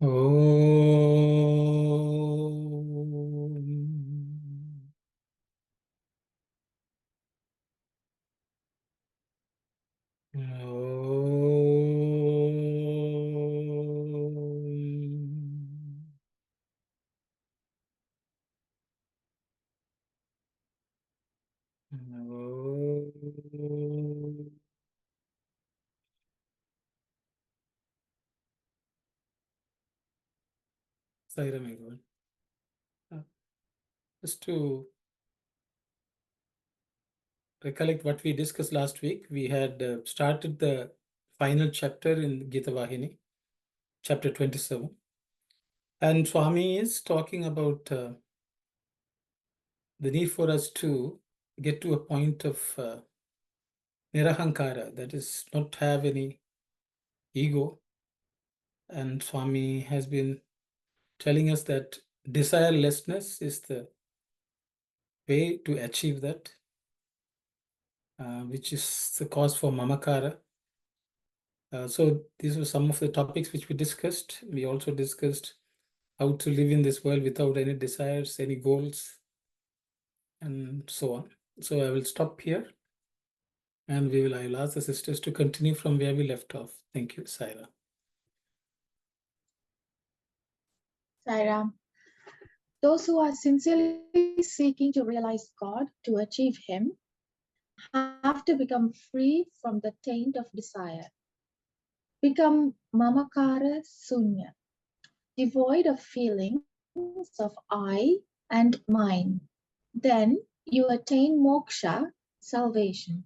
Om. Om. Om. Sai Ram, everyone. Just to recollect what we discussed last week, we had started the final chapter in Geetha Vahini, chapter 27. And Swami is talking about the need for us to get to a point of nirahankara, that is, not have any ego. And Swami has been telling us that desirelessness is the way to achieve that, which is the cause for mamakara. So these were some of the topics which we discussed. We also discussed how to live in this world without any desires, any goals, and so on. So I will stop here, and I will ask the sisters to continue from where we left off. Thank you, Saira. Sairam. Those who are sincerely seeking to realize God, to achieve Him, have to become free from the taint of desire. Become mamakara sunya, devoid of feelings of I and mine. Then you attain moksha, salvation.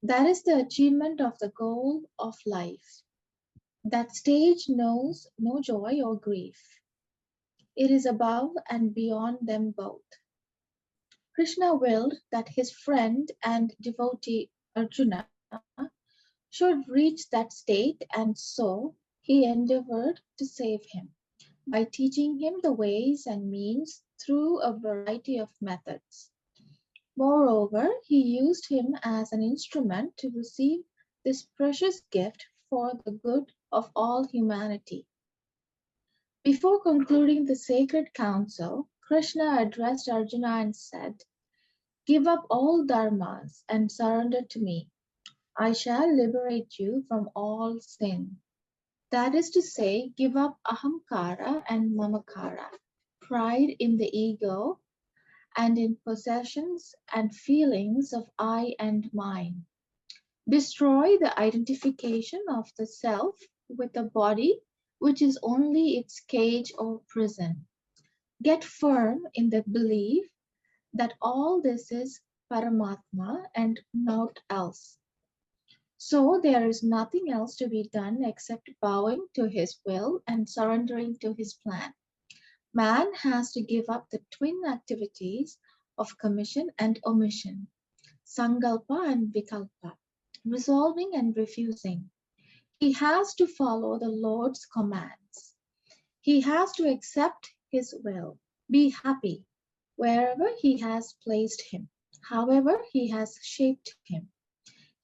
That is the achievement of the goal of life. That stage knows no joy or grief. It is above and beyond them both. Krishna willed that his friend and devotee Arjuna should reach that state, and so he endeavored to save him by teaching him the ways and means through a variety of methods. Moreover, he used him as an instrument to receive this precious gift for the good of all humanity. Before concluding the sacred council, Krishna addressed Arjuna and said, "Give up all dharmas and surrender to me. I shall liberate you from all sin." That is to say, give up ahamkara and mamakara, pride in the ego and in possessions and feelings of I and mine. Destroy the identification of the self with the body, which is only its cage or prison. Get firm in the belief that all this is Paramatma and naught else. So there is nothing else to be done except bowing to his will and surrendering to his plan. Man has to give up the twin activities of commission and omission, sangalpa and vikalpa, resolving and refusing. He has to follow the Lord's commands. He has to accept his will, be happy wherever he has placed him, however he has shaped him.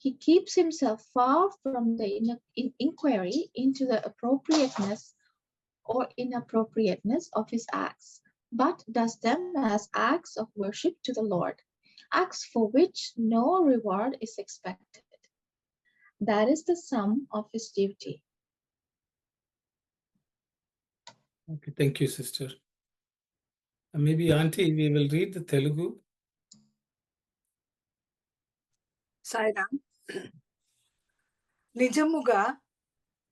He keeps himself far from the inquiry into the appropriateness or inappropriateness of his acts, but does them as acts of worship to the Lord, acts for which no reward is expected. That is the sum of his duty. Okay, thank you, sister. Maybe Auntie, we will read the Telugu. Sairam. నిజముగా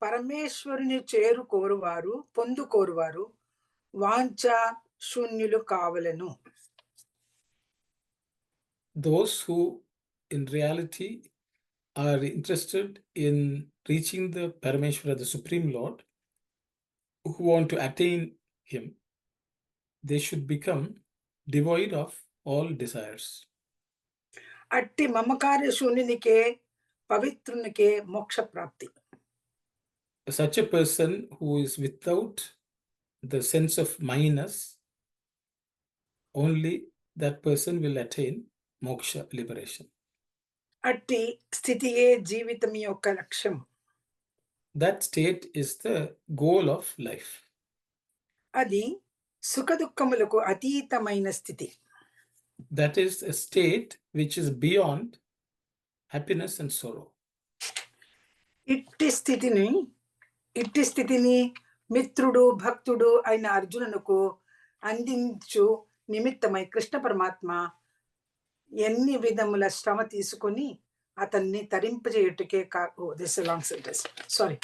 పరమేశ్వరుని చేరుకోరువారు పొందుకోరువారు వాంఛ శూన్యులు కావలెను. Those who in reality are interested in reaching the Parameshwara, the Supreme Lord, who want to attain him, they should become devoid of all desires. అట్టి మమకార శూన్యునికే పవిత్రునికే మోక్ష ప్రాప్తి. Such a person who is without the sense of minus, only that person will attain moksha, liberation. అట్టి స్థితియే జీవితం యొక్క లక్ష్యం. that state is the goal of life. అది సుఖ దుఃఖములకు అతీతమైన స్థితి. That is a state which is beyond happiness and sorrow. ఇట్టి స్థితిని మిత్రుడు భక్తుడు అయిన అర్జునునకు అందించు నిమిత్తమై కృష్ణ పరమాత్మ ఎన్ని విధముల శ్రమ తీసుకొని అతన్ని తరింపజేయుటకే దిస్ లాంగ్ సెంటెన్స్ సారీ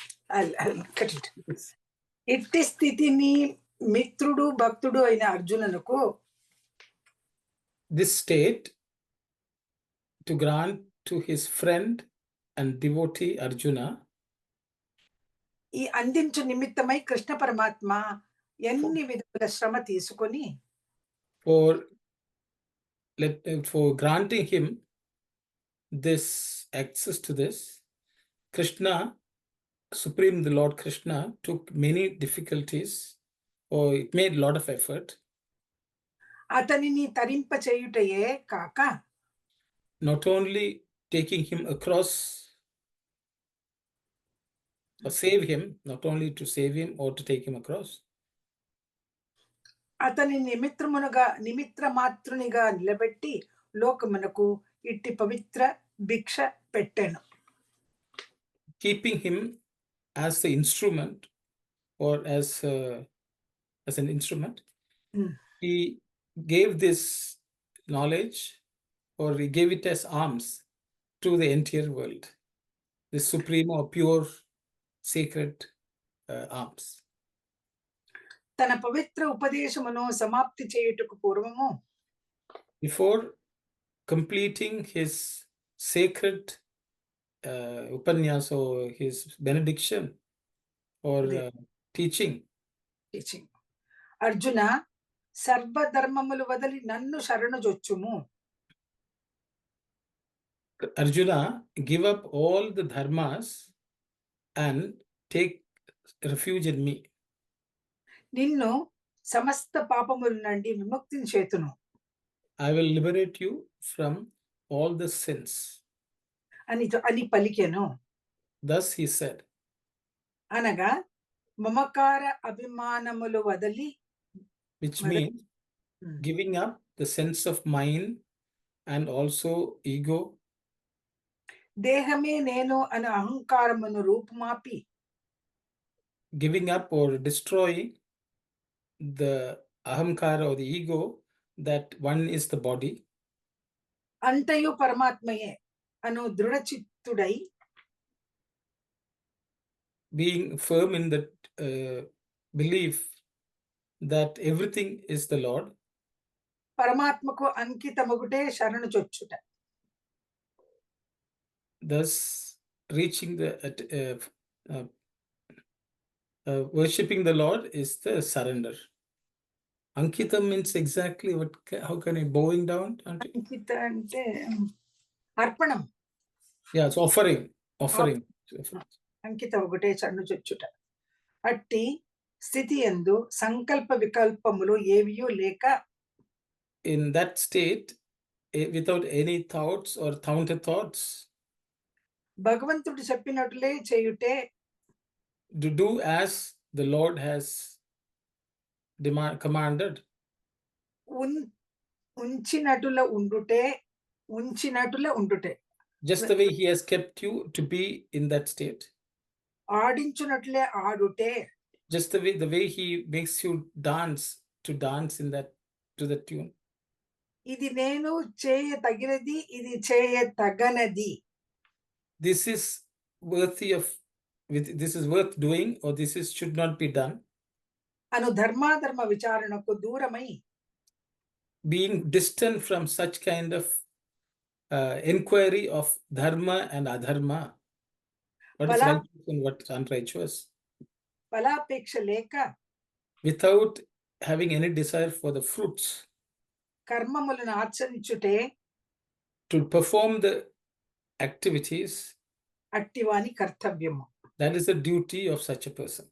ఇట్టి స్థితిని మిత్రుడు భక్తుడు అయిన అర్జునునకు this state to grant to his friend and devotee Arjuna ఈ అందించు నిమిత్తమై కృష్ణ పరమాత్మ ఎన్ని విధముల శ్రమ తీసుకొని for granting him this access to this, Krishna, Supreme the Lord Krishna, took many difficulties, or it made a lot of effort. అతనిని తరింప చేయుటయే కాక not only taking him across or save him, not only to save him or to take him across, అతని నిమిత్ర మాత్రునిగా నిలబెట్టి లోకమునకు ఇట్టి పవిత్ర భిక్ష పెట్టెను. keeping him as the instrument or as an instrument, he gave this knowledge, or he gave it as alms to the entire world, the supreme or pure sacred alms. తన పవిత్ర ఉపదేశమును సమాప్తి చేయుటకు పూర్వము before completing his sacred upanyas or his benediction or teaching, Arjuna సర్వధర్మములు వదిలి నన్ను శరణు జొచ్చుము. Arjuna, give up all the dharmas and take refuge in me. నిన్ను సమస్త పాపముల నుండి విముక్తిని చేతును. I will liberate you from all the sins. అని పలికెను. Thus he said. అనగా మమకార అభిమానములు వదిలి, which means giving up the sense of mind and also ego. దేహమే నేను అనే అహంకారమును రూపుమాపి, giving up or destroying the ahamkara or the ego that one is the body. అంతయు పరమాత్మయే అను దృఢచిత్తుడై, being firm in that belief that everything is the Lord. పరమాత్మకు అంకితమగుటే శరణు చొచ్చుట. Thus reaching the worshipping the Lord is the surrender. Ankita means exactly what, how can I, bowing down? అంకిత అంటే అర్పణం. Yeah, it's offering. అంకిత ఒకటే శరణు చొచ్చుట. అట్టి స్థితి యందు సంకల్ప వికల్పములు ఏవియూ లేక, in that state, without any thoughts or counter thoughts, భగవంతుడు చెప్పినట్లే చేయుటే, to do as the Lord has commanded, ఉంచినటుల ఉండుటే, just the way he has kept you to be in that state, ఆడించునట్లే ఆడుటే, just the way he makes you dance in that, to the tune. ఇది నేను చేయతగినది, ఇది చేయతగనది. This is worth doing, or this should not be done. అను ధర్మాధర్మ విచారణకు దూరమై, being distant from such kind of inquiry of dharma and adharma, what is righteous and what is unrighteous, ఫలాపేక్ష లేక, without having any desire for the fruits, కర్మములను ఆచరించుటే, to perform the activities, అట్టివాని కర్తవ్యము. that is the duty of such a person.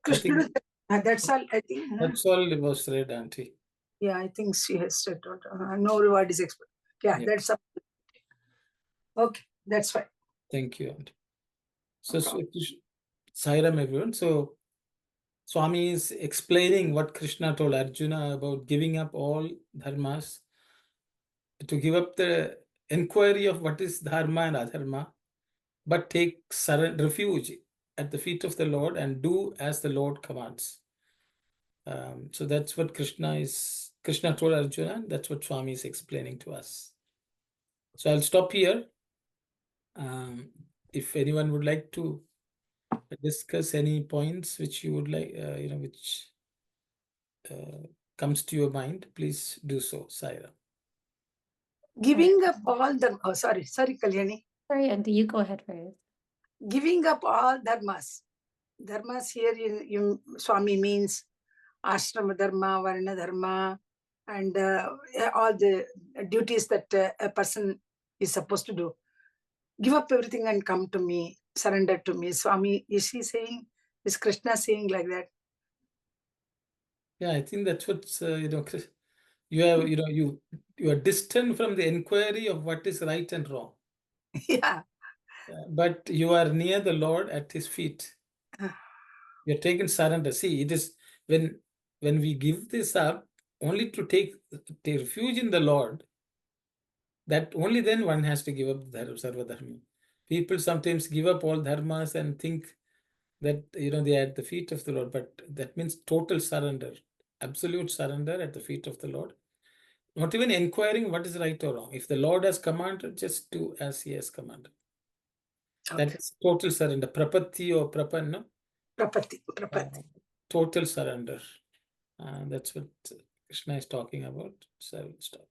కృష్ణుడు, that's all I think. That's all it was read, auntie. Yeah, I think she has said no reward is expected. Yeah, that's all. Okay, that's fine. Thank you, auntie. So, Sairam everyone. So Swami is explaining what Krishna told Arjuna about giving up all dharmas, to give up the inquiry of what is dharma and adharma, but take refuge at the feet of the Lord and do as the Lord commands. So that's what Krishna told Arjuna, and that's what Swami is explaining to us. So I'll stop here. If anyone would like to discuss any points which you would like, which comes to your mind, please do so, Saira. Giving up all the, sorry, Kalyani. Sorry, Auntie, you go ahead first. Giving up all dharmas. Dharmas here in Swami means ashrama dharma, varna dharma, and all the duties that a person is supposed to do. Give up everything and come to me, surrender to me. Swami, is Krishna saying like that? Yeah, I think that's what you have. You are distant from the inquiry of what is right and wrong. Yeah. But you are near the Lord at His feet. You're taken surrender. See, it is when we give this up only to take refuge in the Lord, that only then one has to give up sarva dharma. People sometimes give up all dharmas and think that they are at the feet of the Lord, but that means total surrender, absolute surrender at the feet of the Lord. Not even inquiring what is right or wrong. If the Lord has commanded, just do as He has commanded. Okay. That's total surrender. Prapatti or prapanna. Prapatti. Total surrender. That's what Krishna is talking about. So I will stop.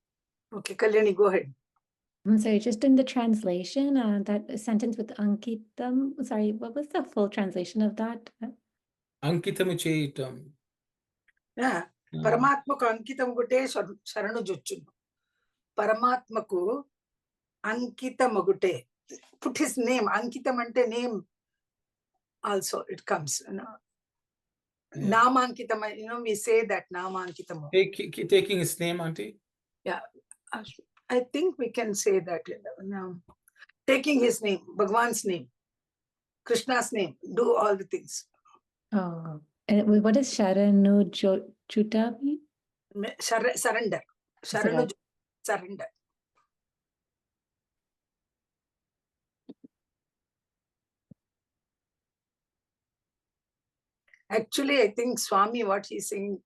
Okay, Kalyani, go ahead. I'm sorry, just in the translation, that sentence with Ankitam, sorry, what was the full translation of that? Ankitam Chaitam. Yeah. Paramatmaku Ankitam Gute Sharanu Juchunu. Paramatmaku Ankitamagute. Put his name, Ankitam ante name also it comes. Namankitam, we say that Namankitam. Taking his name, Auntie? Yeah, I think we can say that. Taking his name, Bhagawan's name, Krishna's name, do all the things. Oh, and what does Sharanu Juta mean? Surrender. Sharanu, surrender. Actually, I think Swami, what he's saying,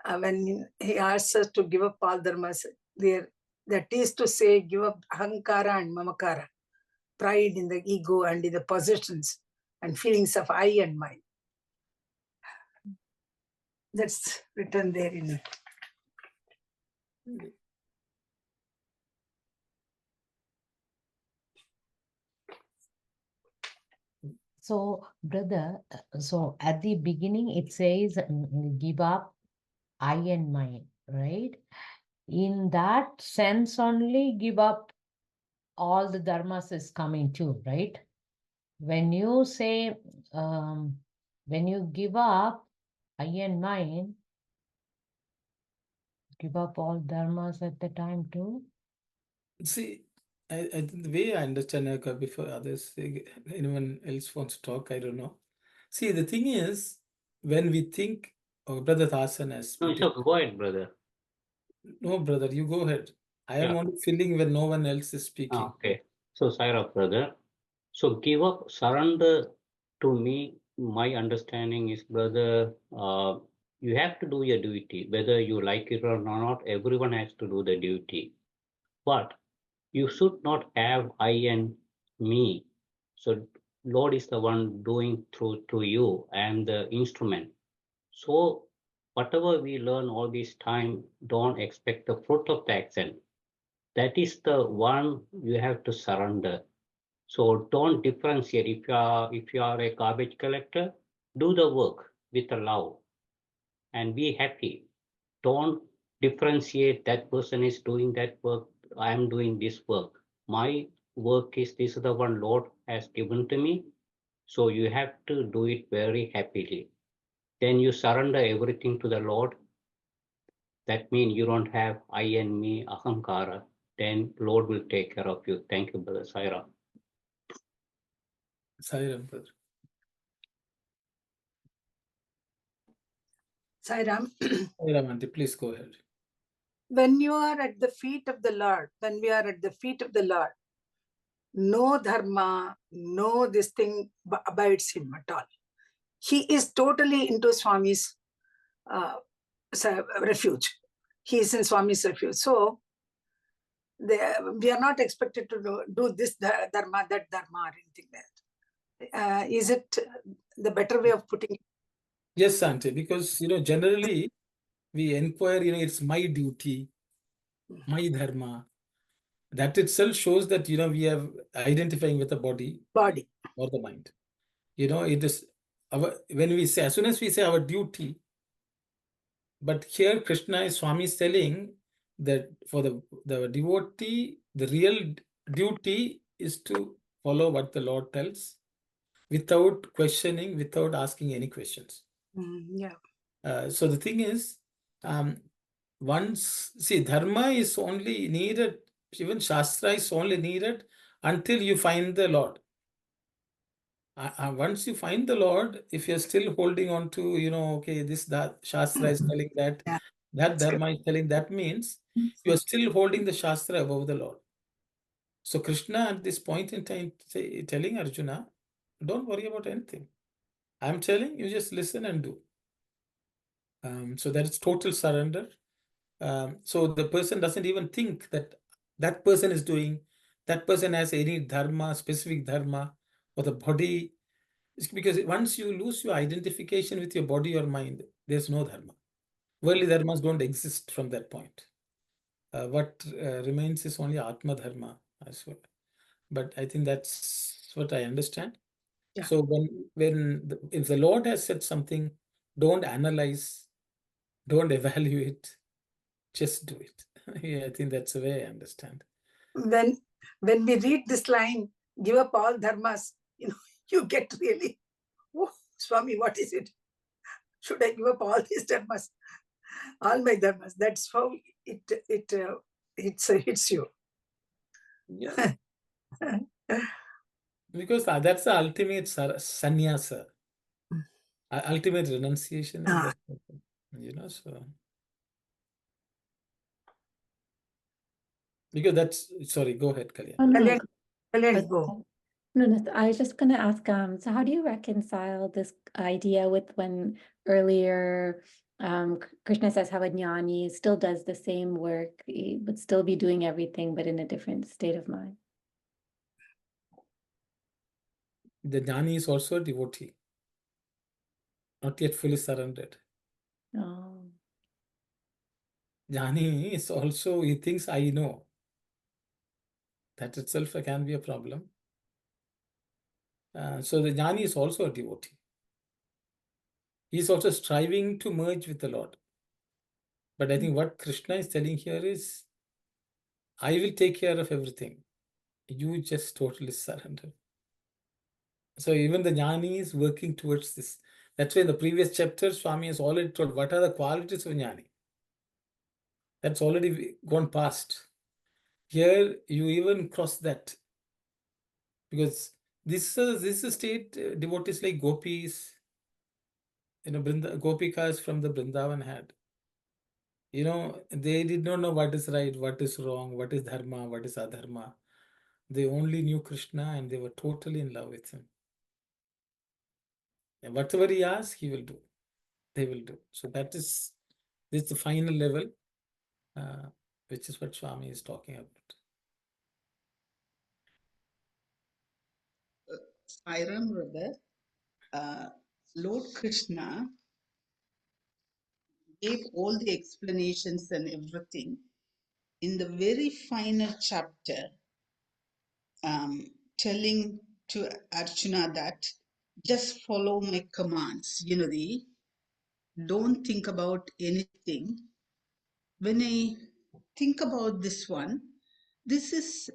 when he asks us to give up all dharmas, that is to say, give up ahankara and mamakara, pride in the ego and in the possessions and feelings of I and mine. That's written there in it. So, brother, so at the beginning it says, give up I and mine, right? In that sense only, give up all the dharmas is coming too, right? When you say, when you give up I and mine, give up all dharmas at the time too? See, I the way I understand before others, anyone else wants to talk, I don't know. See, the thing is, when we think, Brother Thasan has No, put it. so go ahead, brother. No, brother, you go ahead. I am only filling when no one else is speaking. Okay. So, Saira, brother. So, give up, surrender to me. My understanding is, brother, you have to do your duty. Whether you like it or not, everyone has to do the duty. But you should not have I and me. So, Lord is the one doing through you and the instrument. So, whatever we learn all this time, don't expect the fruit of the action. That is the one you have to surrender. So don't differentiate. If you are a garbage collector, do the work with a love and be happy. Don't differentiate that person is doing that work. I am doing this work. My work is this is the one Lord has given to me. So you have to do it very happily. Then you surrender everything to the Lord. That means you don't have I and me, ahankara. Then Lord will take care of you. Thank you, Brother Saira. Sai brother. Sai Ram. Sai Aunty, please go ahead. When you are at the feet of the Lord, when we are at the feet of the Lord, no dharma, no this thing abides him at all. He is totally into Swami's refuge. He is in Swami's refuge. So we are not expected to do this dharma, that dharma, or anything like that. Is it the better way of putting it? Yes, Aunty, because generally we inquire, it's my duty, my dharma. That itself shows that we are identifying with the body Body. or the mind. It is when we say, as soon as we say our duty, but here Krishna is Swami is telling that for the devotee, the real duty is to follow what the Lord tells without questioning, without asking any questions. Yeah. So the thing is, dharma is only needed, even Shastra is only needed until you find the Lord. Once you find the Lord, if you're still holding on to, okay, that Shastra is telling that, Yeah. that Dharma is telling, that means you are still holding the Shastra above the Lord. So Krishna at this point in time telling Arjuna, don't worry about anything. I'm telling you, just listen and do. So that is total surrender. So the person doesn't even think that that person is doing, that person has any dharma, specific dharma, or the body. It's because once you lose your identification with your body or mind, there's no dharma. Worldly dharmas don't exist from that point. What remains is only Atma dharma as well. But I think that's what I understand. Yeah. So if the Lord has said something, don't analyze, don't evaluate, just do it. Yeah, I think that's the way I understand. When we read this line, give up all dharmas, you get really, oh, Swami, what is it? Should I give up all these dharmas? All my dharmas. That's how it hits you. Yeah. Because that's the ultimate sannyasa, ultimate renunciation. Ah. So because sorry, go ahead, Kalyan. Oh, no. Kalyan, go. No, I was just going to ask, so how do you reconcile this idea with when earlier Krishna says how a jnani still does the same work, he would still be doing everything, but in a different state of mind? The jnani is also a devotee, not yet fully surrendered. Oh. Jnani is also, he thinks I know. That itself can be a problem. So the jnani is also a devotee. He is also striving to merge with the Lord. But I think what Krishna is telling here is, I will take care of everything. You just totally surrender. So even the jnani is working towards this. That's why in the previous chapter, Swami has already told what are the qualities of jnani. That's already gone past. Here you even cross that. Because this state, devotees like gopis, gopikas from the Vrindavan had. They did not know what is right, what is wrong, what is dharma, what is adharma. They only knew Krishna and they were totally in love with him. And whatever he asks, he will do. They will do. So this is the final level, which is what Swami is talking about. I remember that Lord Krishna gave all the explanations and everything in the very final chapter, telling to Arjuna that just follow my commands. Don't think about anything. When I think about this one, this is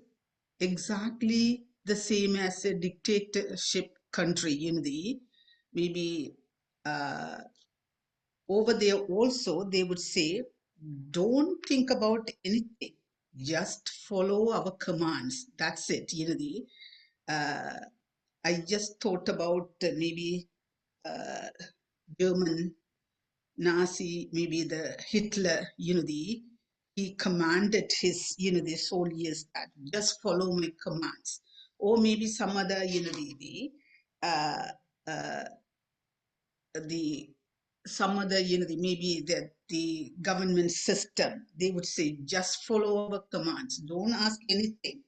exactly the same as a dictatorship country. Maybe over there also they would say, don't think about anything, just follow our commands. That's it. I just thought about maybe German Nazi, maybe the Hitler, he commanded his, the soldiers that just follow my commands. Or maybe some other, uh, uh, the some other, maybe the government system, they would say, just follow our commands, don't ask anything.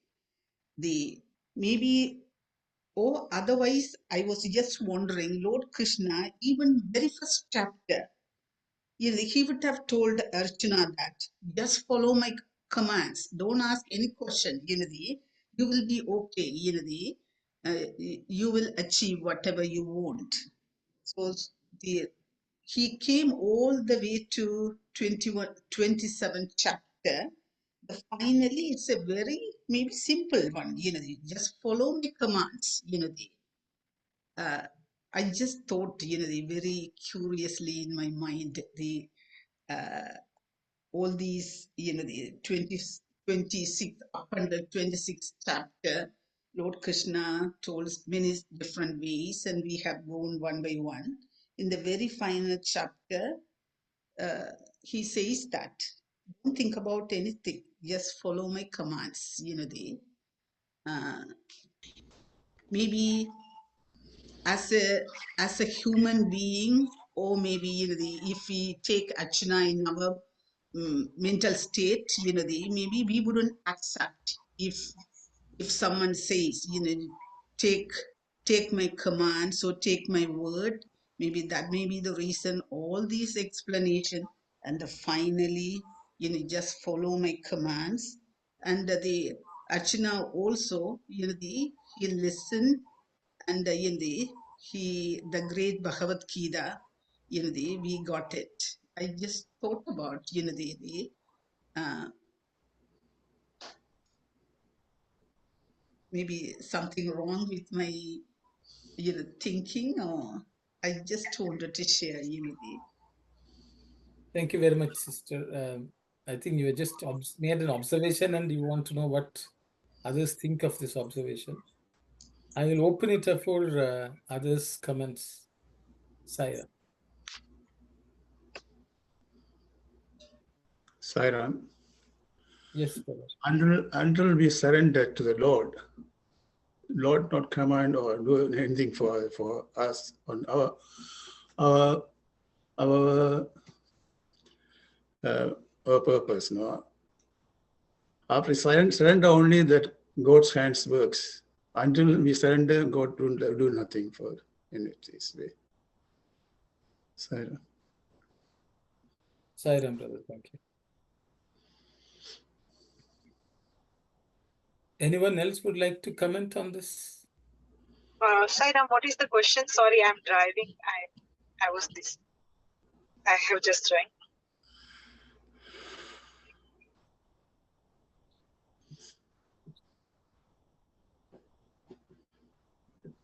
The maybe, or otherwise, I was just wondering, Lord Krishna, even very first chapter, he would have told Arjuna that just follow my commands, don't ask any question, you will be okay, you will achieve whatever you want. So the he came all the way to 27 chapter. Finally, it's a very maybe simple one, just follow my commands, uh, I just thought, very curiously in my mind, uh, all these, the 26, up until 26th chapter, Lord Krishna told us many different ways, and we have gone one by one. In the very final chapter, uh, he says that don't think about anything, just follow my commands. Uh, maybe as a human being, or maybe if we take Archana in our mental state, maybe we wouldn't accept if someone says, take my commands or take my word. Maybe that may be the reason all these explanation, and finally, just follow my commands. And the Archana also, he listened, and the great Bhagavad Gita, we got it. I just thought about, uh, maybe something wrong with my, thinking, or I just wanted to share, Thank you very much, sister. I think you just made an observation and you want to know what others think of this observation. I will open it up for others' comments. Saira. Sairam, Yes, brother. until we surrender to the Lord not command or do anything for us on our our our purpose. No, after surrender only that God's hands works. Until we surrender, God will do nothing for in this way. Sairam. Sairam, brother. Thank you. Anyone else would like to comment on this? Sairam, what is the question? Sorry, I'm driving. I was this. I have just joined.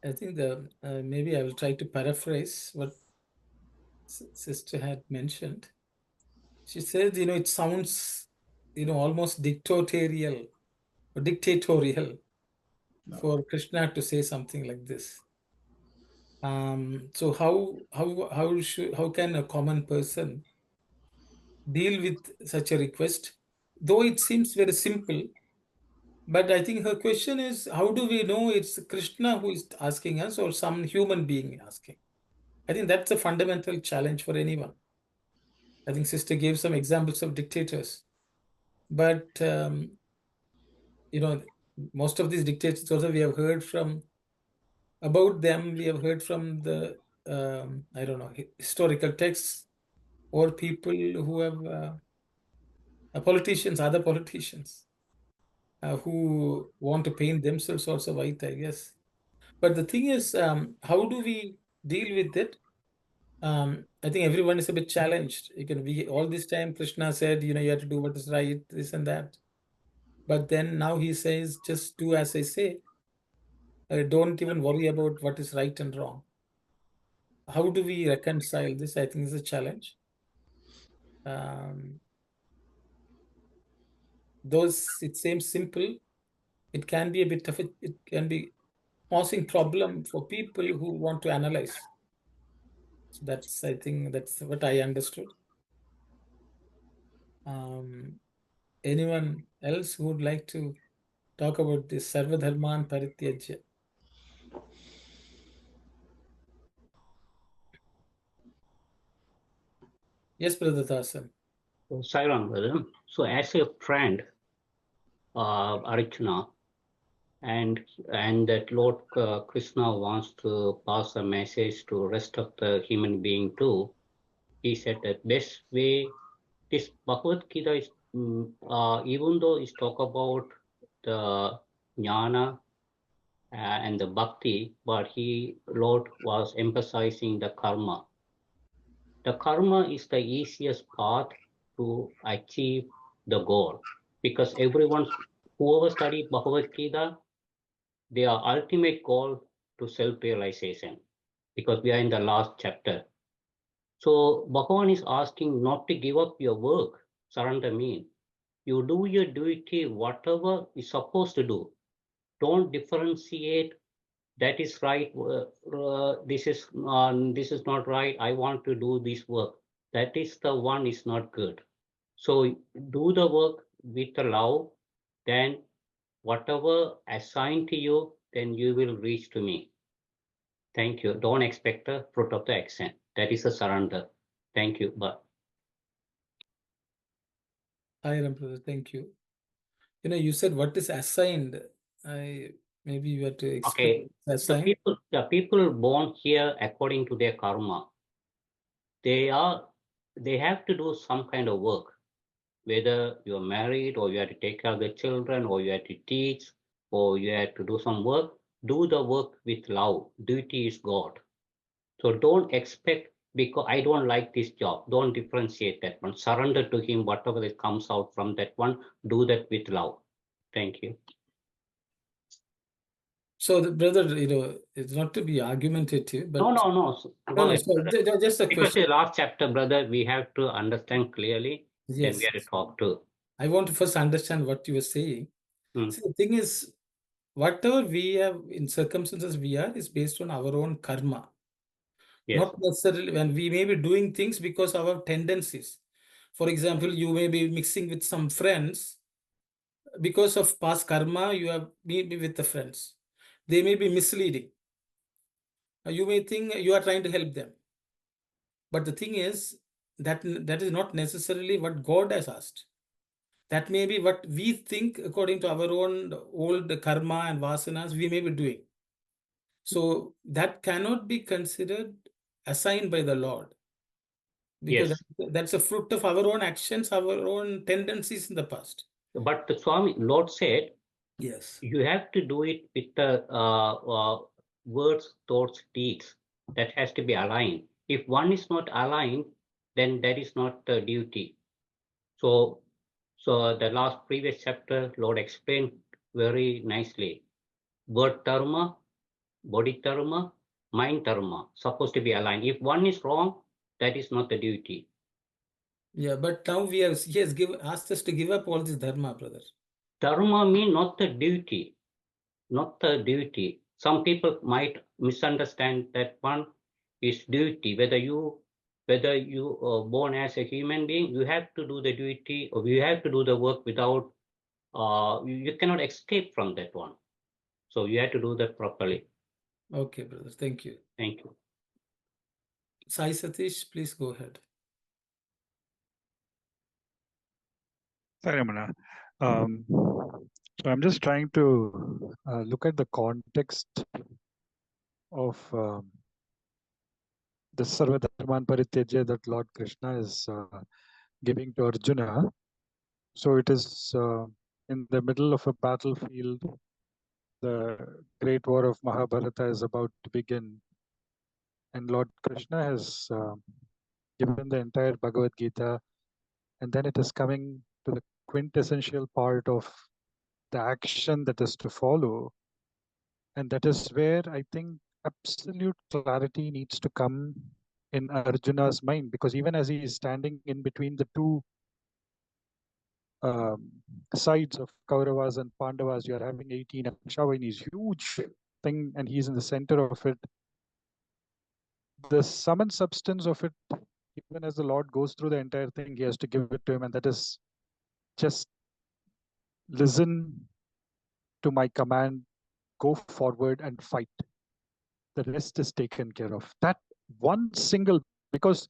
I think maybe I will try to paraphrase what sister had mentioned. She said, it sounds, almost dictatorial for Krishna to say something like this. So how can a common person deal with such a request? Though it seems very simple, but I think her question is, how do we know it's Krishna who is asking us or some human being asking? I think that's a fundamental challenge for anyone. I think sister gave some examples of dictators, but most of these dictators also we have heard from about them. We have heard from the I don't know, historical texts or people who have politicians, other politicians who want to paint themselves also white, I guess. But the thing is, how do we deal with it? I think everyone is a bit challenged. We all this time Krishna said, you have to do what is right, this and that. But then now he says, just do as I say. Don't even worry about what is right and wrong. How do we reconcile this? I think is a challenge. Those it seems simple, it can be a bit tough. It can be causing problem for people who want to analyze. So that's, I think that's what I understood. Anyone else who would like to talk about this Sarvadharman Parityajya? Yes, Brother Dasan. So, Sairam, brother. So as a friend, Archana, and that Lord Krishna wants to pass a message to rest of the human being too. He said that best way, this Bhagavad Gita is, even though it's talk about the jnana and the bhakti, but Lord was emphasizing the karma. The karma is the easiest path to achieve the goal, because whoever study Bhagavad Gita, their ultimate goal to self-realization, because we are in the last chapter. So Bhagawan is asking not to give up your work. Surrender means you do your duty, whatever is supposed to do. Don't differentiate. That is right. This is not right. I want to do this work. That is the one is not good. So do the work with the love. Then whatever assigned to you, then you will reach to me. Thank you. Don't expect the fruit of the action. That is a surrender. Thank you. But Hi, Brother. Thank you. You said what is assigned. Maybe you have to explain. Okay, the people born here according to their karma, they have to do some kind of work. Whether you're married or you have to take care of the children or you have to teach or you have to do some work, do the work with love. Duty is God. So don't expect, because I don't like this job, don't differentiate that one. Surrender to him, whatever that comes out from that one, do that with love. Thank you. So, brother, it's not to be argumentative, but No. So just a Because question. the last chapter, brother, we have to understand clearly. Then we have to talk to. I want to first understand what you were saying. See, the thing is, whatever we have in circumstances we are is based on our own karma. Yes. Not necessarily when we may be doing things because of our tendencies. For example, you may be mixing with some friends because of past karma, you have maybe with the friends. They may be misleading. You may think you are trying to help them. But the thing is that is not necessarily what God has asked. That may be what we think according to our own old karma and vasanas we may be doing. So that cannot be considered assigned by the Lord. Because Yes. that's a fruit of our own actions, our own tendencies in the past. But the Swami, Lord said, yes, you have to do it with the words, thoughts, deeds. That has to be aligned. If one is not aligned, then that is not the duty. So the previous chapter, Lord explained very nicely. Word dharma, body dharma, mind dharma, supposed to be aligned. If one is wrong, that is not the duty. Yeah, but now he has asked us to give up all this dharma, brother. Dharma means not the duty, not the duty. Some people might misunderstand that one is duty. Whether you are born as a human being, you have to do the duty, or you have to do the work without. You cannot escape from that one. So you have to do that properly. Okay, brother. Thank you. Thank you. Sai Satish, please go ahead. Sorry, Ramana. So I'm just trying to look at the context of the Sarvadharman Parityajya that Lord Krishna is giving to Arjuna. So it is in the middle of a battlefield. The great war of Mahabharata is about to begin. And Lord Krishna has given the entire Bhagavad Gita. And then it is coming to the quintessential part of the action that is to follow. And that is where I think absolute clarity needs to come in Arjuna's mind, because even as he is standing in between the two sides of Kauravas and Pandavas, you are having 18 Akshavahinis, huge thing and he's in the center of it. The sum and substance of it, even as the Lord goes through the entire thing, he has to give it to him, and that is just listen to my command, go forward and fight. The rest is taken care of. That one single, because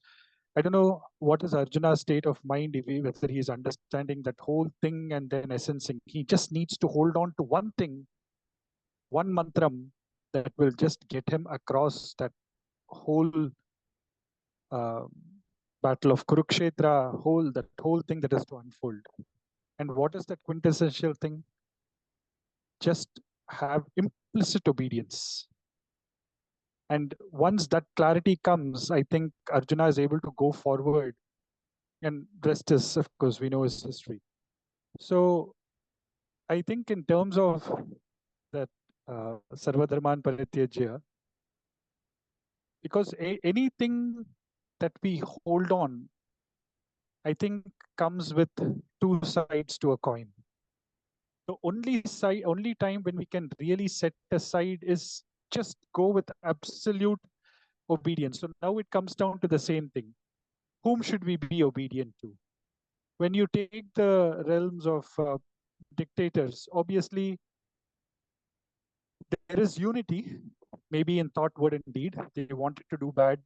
I don't know what is Arjuna's state of mind, whether he is understanding that whole thing and then essencing. He just needs to hold on to one thing, one mantram that will just get him across that whole uh, battle of Kurukshetra, that whole thing that is to unfold. And what is that quintessential thing? Just have implicit obedience. And once that clarity comes, I think Arjuna is able to go forward. And rest is, of course, we know his history. So I think in terms of that Sarvadharman Parityajya, because anything that we hold on, I think comes with two sides to a coin. The only time when we can really set aside is just go with absolute obedience. So now it comes down to the same thing. Whom should we be obedient to? When you take the realms of dictators, obviously there is unity, maybe in thought, word, and deed. They wanted to do bad.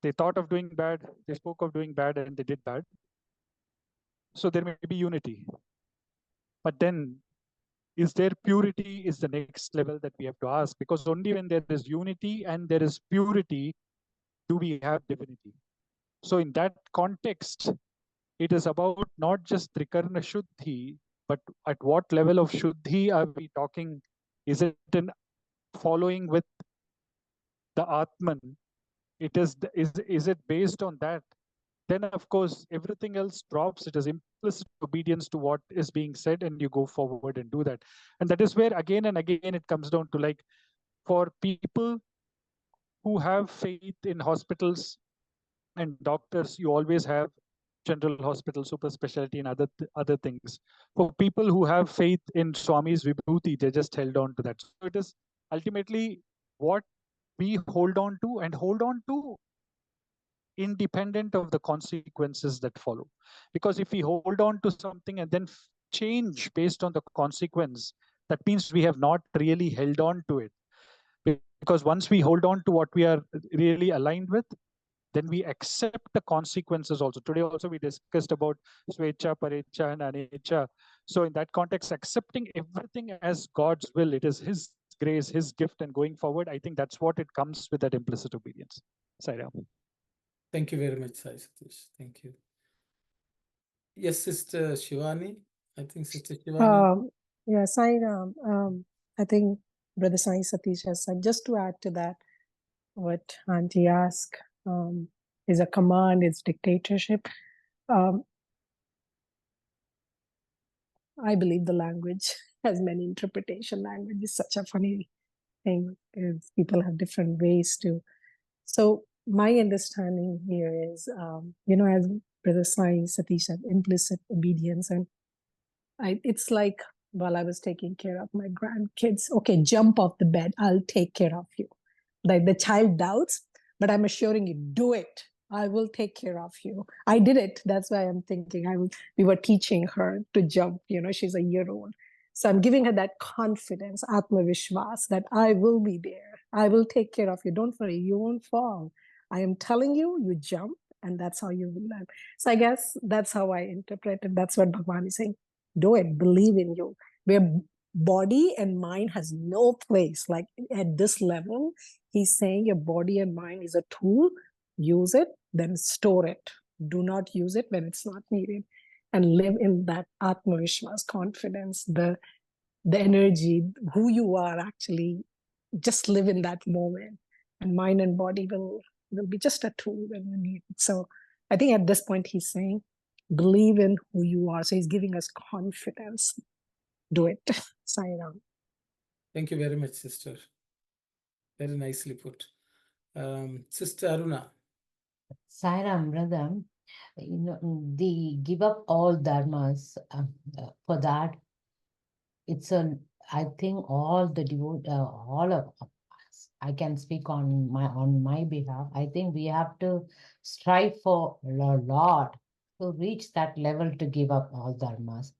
They thought of doing bad. They spoke of doing bad and they did bad. So there may be unity. But then, is there purity is the next level that we have to ask, because only when there is unity and there is purity do we have divinity. So in that context, it is about not just Trikarna Shuddhi, but at what level of Shuddhi are we talking? Is it in following with the Atman? Is it based on that? Then of course everything else drops. It is implicit obedience to what is being said, and you go forward and do that. And that is where again and again it comes down to, like, for people who have faith in hospitals and doctors, you always have general hospital, super specialty, and other things. For people who have faith in Swami's Vibhuti, they just held on to that. So it is ultimately what we hold on to, and hold on to independent of the consequences that follow. Because if we hold on to something and then change based on the consequence, that means we have not really held on to it. Because once we hold on to what we are really aligned with, then we accept the consequences also. Today also we discussed about Svecha, Parecha, and Anecha. So in that context, accepting everything as God's will, it is His grace, His gift, and going forward, I think that's what it comes with, that implicit obedience. Sairam. Thank you very much, Sai Satish. Thank you. Yes, Sister Shivani. I think Sister Shivani. Yeah, Sai Ram. I think Brother Sai Satish has said, just to add to that, what Auntie asked, is a command, is dictatorship. I believe the language has many interpretation. Language is such a funny thing. People have different ways to. So my understanding here is, as Brother Sai Satish said, implicit obedience. And it's like, while I was taking care of my grandkids, okay, jump off the bed, I'll take care of you. Like the child doubts, but I'm assuring you, do it. I will take care of you. I did it. That's why I'm thinking we were teaching her to jump, she's a year old. So I'm giving her that confidence, Atma Vishwas, that I will be there. I will take care of you. Don't worry, you won't fall. I am telling you, you jump, and that's how you will learn. So I guess that's how I interpret it. That's what Bhagawan is saying. Do it, believe in you. Where body and mind has no place, like at this level, he's saying your body and mind is a tool. Use it, then store it. Do not use it when it's not needed. And live in that Atma Vishwas, confidence, the energy, who you are actually, just live in that moment. And mind and body will be just a tool when you need it. So I think at this point he's saying, believe in who you are. So he's giving us confidence. Do it. Sai Ram. Thank you very much, Sister. Very nicely put. Sister Aruna. Sai Ram, brother, the give up all dharmas, for that, it's a I think all the all of us, I can speak on my behalf. I think we have to strive for a lot to reach that level to give up all dharmas.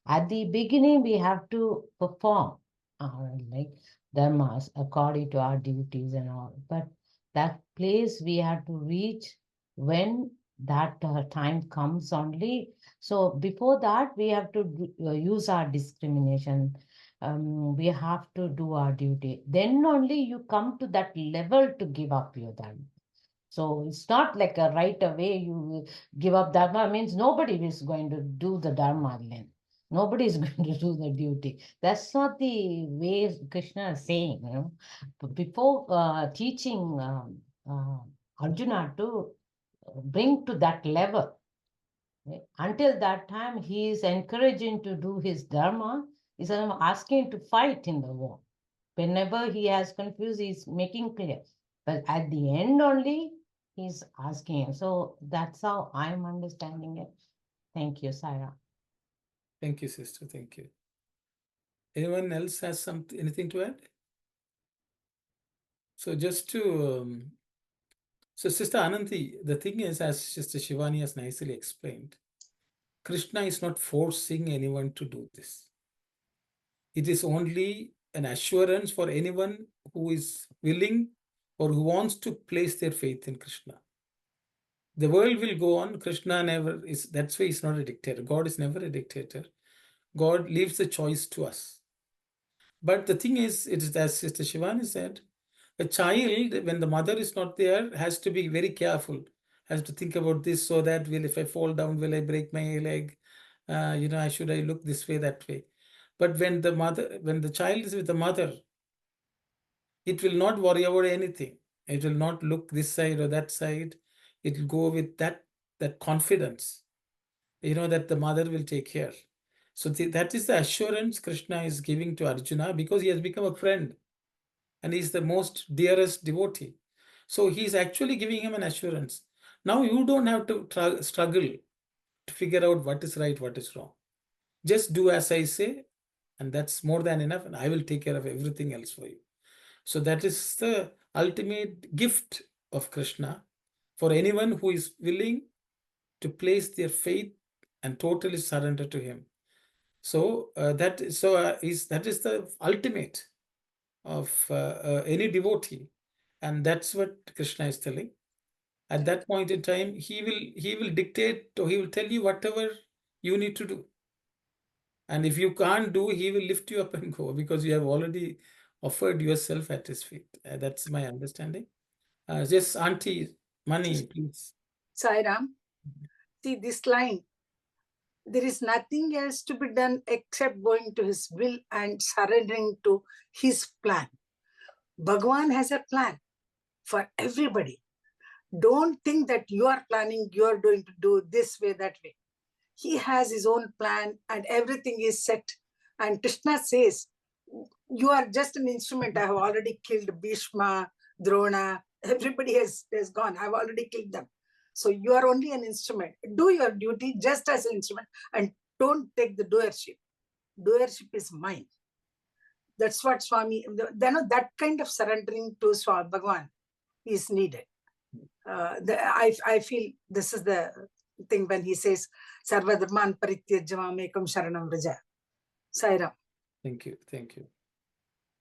At the beginning, we have to perform like dharmas according to our duties and all. But that place we have to reach when that time comes only. So before that, we have to use our discrimination. We have to do our duty. Then only you come to that level to give up your dharma. So it's not like a right away you give up dharma, means nobody is going to do the dharma then. Nobody is going to do the duty. That's not the way Krishna is saying. You know? But before teaching Arjuna to bring to that level, until that time, he is encouraging to do his dharma. He's asking to fight in the war. Whenever he has confused, he's making clear. But at the end only, he's asking. So that's how I'm understanding it. Thank you, Sarah. Thank you, sister. Thank you. Anyone else has anything to add? So just to, so Sister Ananti, the thing is, as Sister Shivani has nicely explained, Krishna is not forcing anyone to do this. It is only an assurance for anyone who is willing or who wants to place their faith in Krishna. The world will go on. Krishna never is, that's why he's not a dictator. God is never a dictator. God leaves the choice to us. But the thing is, it is as Sister Shivani said, a child, when the mother is not there, has to be very careful, has to think about this so that if I fall down, will I break my leg? Should I look this way, that way? But when the child is with the mother, it will not worry about anything. It will not look this side or that side. It will go with that confidence, that the mother will take care. So that is the assurance Krishna is giving to Arjuna, because he has become a friend and he's the most dearest devotee. So he's actually giving him an assurance. Now you don't have to struggle to figure out what is right, what is wrong. Just do as I say, and that's more than enough, and I will take care of everything else for you. So that is the ultimate gift of Krishna for anyone who is willing to place their faith and totally surrender to him. So that is the ultimate of any devotee, and that's what Krishna is telling. At that point in time, he will dictate, or he will tell you whatever you need to do. And if you can't do, he will lift you up and go, because you have already offered yourself at his feet. That's my understanding. Just Auntie Mani, please. Sairam, see this line. There is nothing else to be done except going to his will and surrendering to his plan. Bhagawan has a plan for everybody. Don't think that you are planning, you are going to do this way, that way. He has his own plan and everything is set. And Krishna says, you are just an instrument. I have already killed Bhishma, Drona, everybody has gone. I've already killed them. So you are only an instrument. Do your duty just as an instrument and don't take the doership. Doership is mine. That's what Swami, that kind of surrendering to Swami Bhagavan is needed. I feel this is the thing when he says, Sarva Dharman Parityajya Mamekam Sharanam Vraja. Sairam. Thank you. Thank you.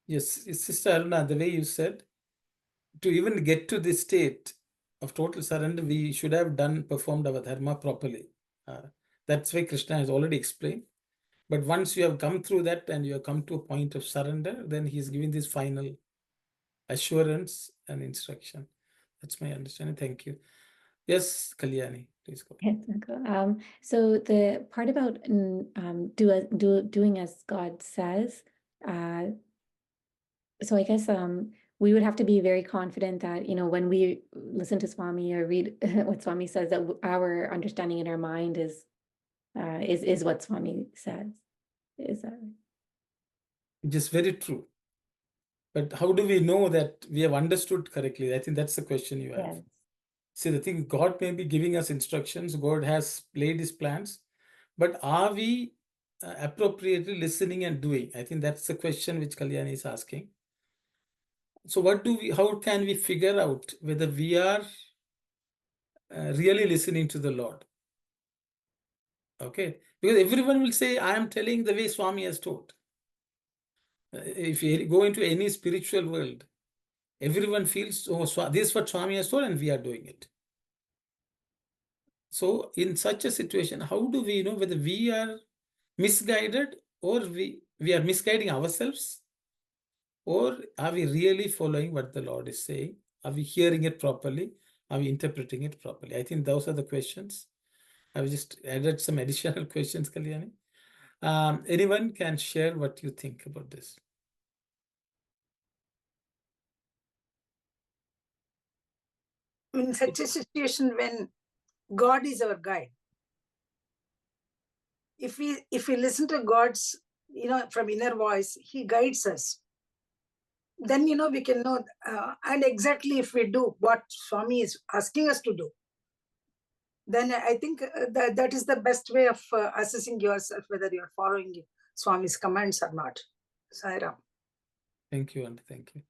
Yes, Sister Aruna, the way you said, to even get to this state of total surrender, we should have performed our dharma properly. That's why Krishna has already explained. But once you have come through that and you have come to a point of surrender, then he's giving this final assurance and instruction. That's my understanding. Thank you. Yes, Kalyani, please go. Yes, Uncle. So the part about doing as God says, so I guess we would have to be very confident that, when we listen to Swami or read what Swami says, that our understanding in our mind is what Swami says. Is that right? Just very true. But how do we know that we have understood correctly? I think that's the question you have. Yes. See, the thing, God may be giving us instructions, God has laid his plans, but are we appropriately listening and doing? I think that's the question which Kalyani is asking. So how can we figure out whether we are really listening to the Lord? Okay, because everyone will say, I am telling the way Swami has taught. If you go into any spiritual world, everyone feels, oh, this is what Swami has told and we are doing it. So in such a situation, how do we know whether we are misguided or we are misguiding ourselves? Or are we really following what the Lord is saying? Are we hearing it properly? Are we interpreting it properly? I think those are the questions. I've just added some additional questions, Kalyani. Anyone can share what you think about this. In such a situation when God is our guide, if we listen to God's, from inner voice, He guides us. Then we can know, and exactly if we do what Swami is asking us to do, then I think that is the best way of assessing yourself whether you are following Swami's commands or not. Sairam. Thank you, and thank you.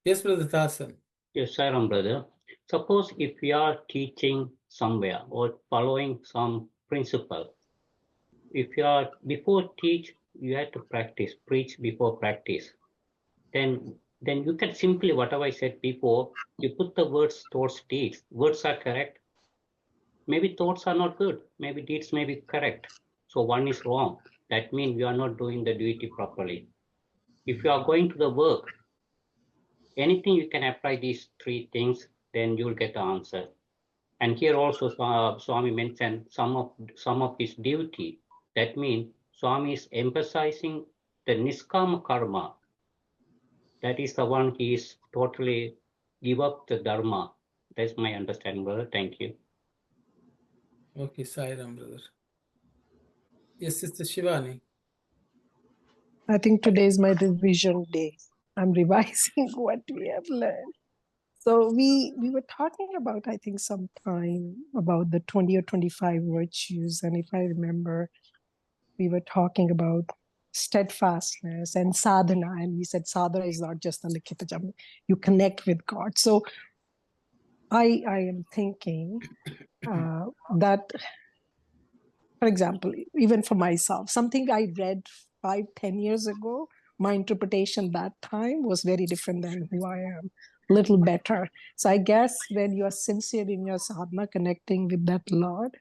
Yes, Brother Thasan. Yes, Sairam, brother. Suppose if we are teaching somewhere or following some principle, if you are before teach, you have to practice, preach before practice. Then you can simply, whatever I said before, you put the words towards deeds. Words are correct. Maybe thoughts are not good. Maybe deeds may be correct. So one is wrong. That means you are not doing the duty properly. If you are going to the work, anything you can apply these three things, then you will get the answer. And here also Swami mentioned some of his duty. That means Swami is emphasizing the niskama karma. That is the one he is totally give up the dharma. That's my understanding, brother. Thank you. Okay, Sairam, brother. Yes, Sister Shivani. I think today is my revision day. I'm revising what we have learned. So we were talking about, I think, some time about the 20 or 25 virtues. And if I remember, we were talking about steadfastness and sadhana. And we said sadhana is not just on the Kitajam. You connect with God. So I am thinking that, for example, even for myself, something I read 5-10 years ago, my interpretation that time was very different than who I am, a little better. So I guess when you are sincere in your sadhana, connecting with that Lord,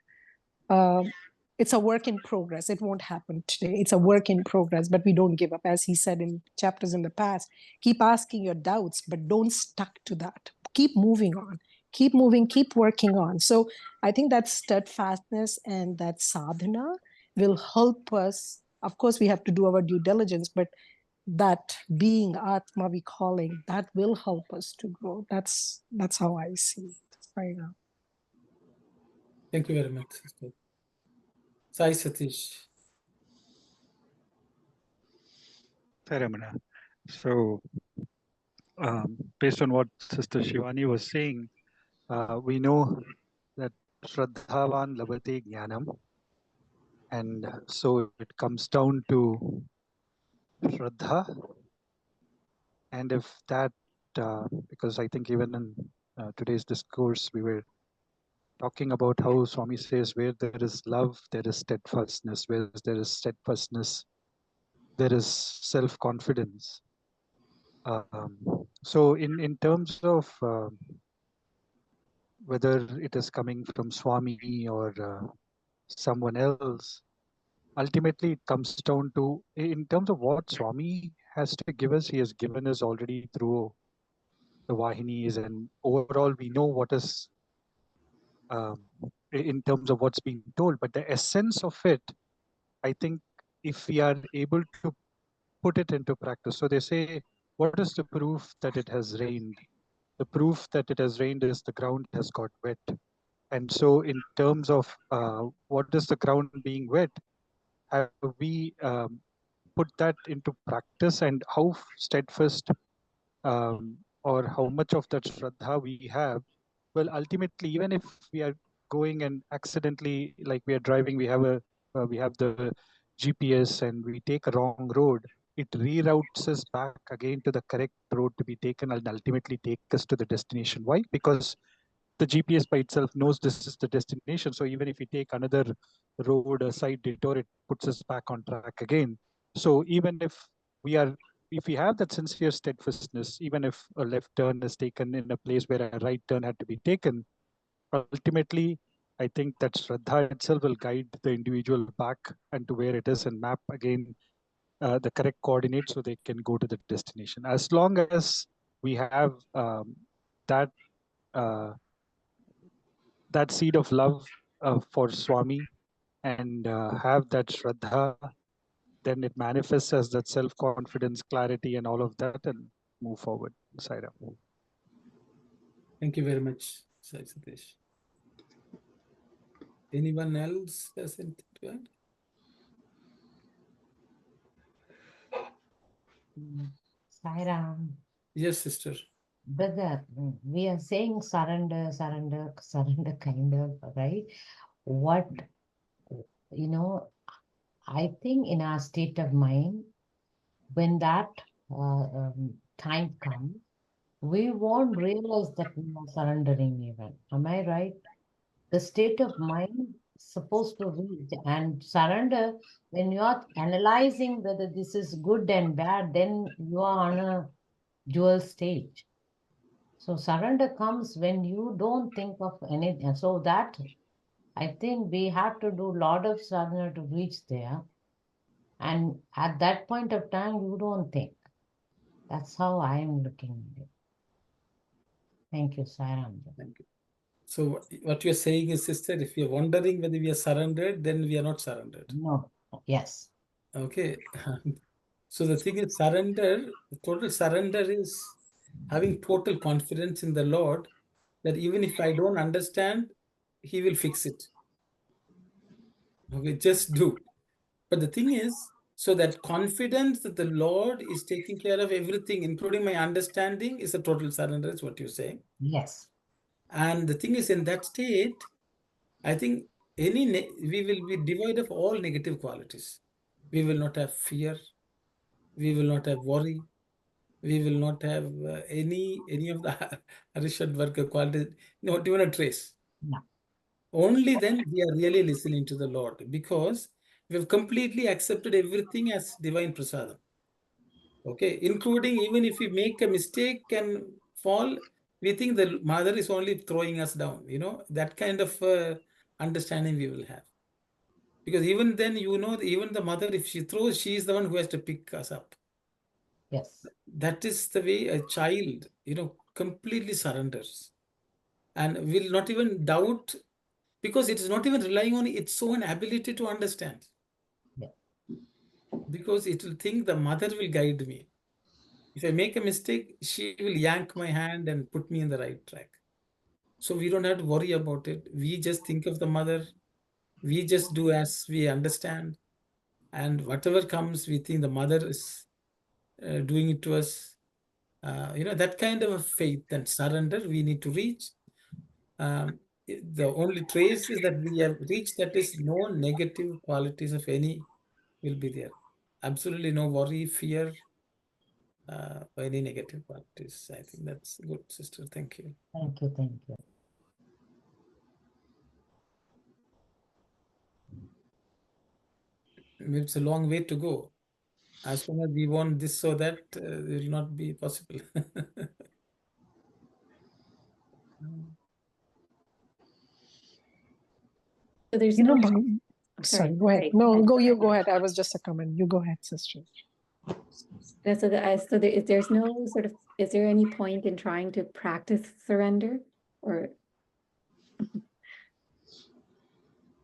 it's a work in progress. It won't happen today. It's a work in progress, but we don't give up. As he said in chapters in the past, keep asking your doubts, but don't stuck to that. Keep moving on. Keep moving, keep working on. So I think that steadfastness and that sadhana will help us. Of course, we have to do our due diligence, but that being Atma, we calling, that will help us to grow. That's how I see it right now. Thank you very much, Sister. Sai Satish. Ramana. So, based on what Sister Shivani was saying, we know that Shraddhavan Labhate Jnanam, and so it comes down to Shraddha. And if that, because I think even in today's discourse, we were talking about how Swami says, where there is love, there is steadfastness. Where there is steadfastness, there is self-confidence. So in terms of whether it is coming from Swami or someone else, ultimately it comes down to, in terms of what Swami has to give us, he has given us already through the Vahinis, and overall we know what is in terms of what's being told, but the essence of it, I think if we are able to put it into practice. So they say, what is the proof that it has rained? The proof that it has rained is the ground has got wet. And so in terms of what is the ground being wet, have we put that into practice, and how steadfast or how much of that Shraddha we have? Well, ultimately, even if we are going and accidentally, like we are driving, we have the GPS and we take a wrong road, it reroutes us back again to the correct road to be taken and ultimately take us to the destination. Why? Because the GPS by itself knows this is the destination. So even if we take another road, a side detour, it puts us back on track again. So even if we have that sincere steadfastness, even if a left turn is taken in a place where a right turn had to be taken, ultimately, I think that Shraddha itself will guide the individual back and to where it is and map again the correct coordinates so they can go to the destination. As long as we have that that seed of love for Swami and have that Shraddha, then it manifests as that self-confidence, clarity, and all of that, and move forward. Saira. Thank you very much, Sai Satish. Anyone else has anything to add? Sairam. Yes, sister. Brother, we are saying surrender, surrender, surrender, kind of, right? What, I think in our state of mind, when that time comes, we won't realize that we are surrendering even. Am I right? The state of mind is supposed to reach and surrender. When you are analyzing whether this is good and bad, then you are on a dual stage. So surrender comes when you don't think of anything. So that I think we have to do a lot of sadhana to reach there. And at that point of time, you don't think. That's how I am looking at it. Thank you, Sairam. Thank you. So what you're saying is, sister, if you're wondering whether we are surrendered, then we are not surrendered. No, yes. Okay. So the thing is, surrender, total surrender is having total confidence in the Lord that even if I don't understand, He will fix it. Okay, just do. But the thing is, so that confidence that the Lord is taking care of everything, including my understanding, is a total surrender, is what you're saying. Yes. And the thing is, in that state, I think we will be devoid of all negative qualities. We will not have fear. We will not have worry. We will not have any of the Arishad Varga qualities, not even a trace. No. Only then we are really listening to the Lord, because we have completely accepted everything as divine prasadam. Okay, including even if we make a mistake and fall, we think the mother is only throwing us down. That kind of understanding we will have. Because even then, even the mother, if she throws, she is the one who has to pick us up. Yes. That is the way a child, completely surrenders and will not even doubt, because it is not even relying on its own ability to understand. Yeah. Because it will think the mother will guide me. If I make a mistake, she will yank my hand and put me in the right track. So we don't have to worry about it. We just think of the mother. We just do as we understand. And whatever comes, we think the mother is doing it to us. That kind of a faith and surrender we need to reach. The only trace is that we have reached, that is no negative qualities of any will be there. Absolutely no worry, fear, or any negative qualities. I think that's good, sister. Thank you. Thank you. Thank you. It's a long way to go. As soon as we want this or that, it will not be possible. So there's You know, no. sorry, go ahead. No, you go ahead. I was just a comment. You go ahead, sister. There's no sort of, is there any point in trying to practice surrender, or?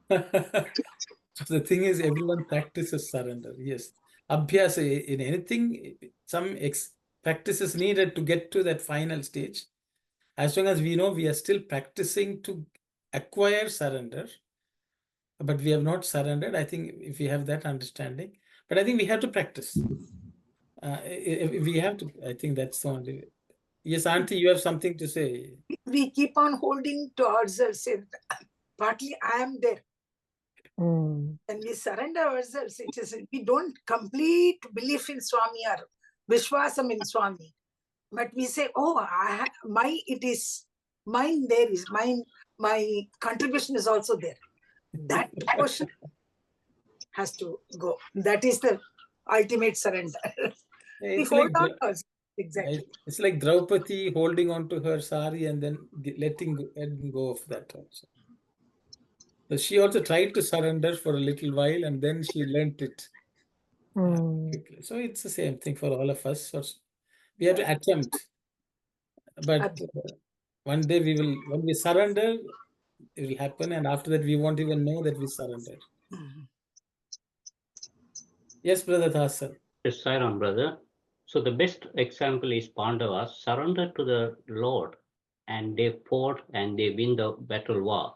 So the thing is, everyone practices surrender. Yes. Abhyas in anything, some practice is needed to get to that final stage. As long as we know we are still practicing to acquire surrender, but we have not surrendered, I think if we have that understanding, but I think we have to practice. We have to, I think that's the only way. Yes, Auntie, you have something to say. We keep on holding to ourselves. Say, partly I am there. when we surrender ourselves, it is, we don't complete belief in Swami or Vishwasam in Swami. But we say, oh, it is mine, there is mine, my contribution is also there. That portion has to go. That is the ultimate surrender. We hold on to us. Exactly. It's like Draupadi holding on to her sari and then letting go of that also. So she also tried to surrender for a little while and then she learnt it. Quickly. So it's the same thing for all of us. So we have to attempt. But one day when we surrender, it will happen. And after that, we won't even know that we surrendered. Yes, Brother Thasan. Yes, Sairam, brother. So the best example is Pandavas surrendered to the Lord and they fought and they win the battle war.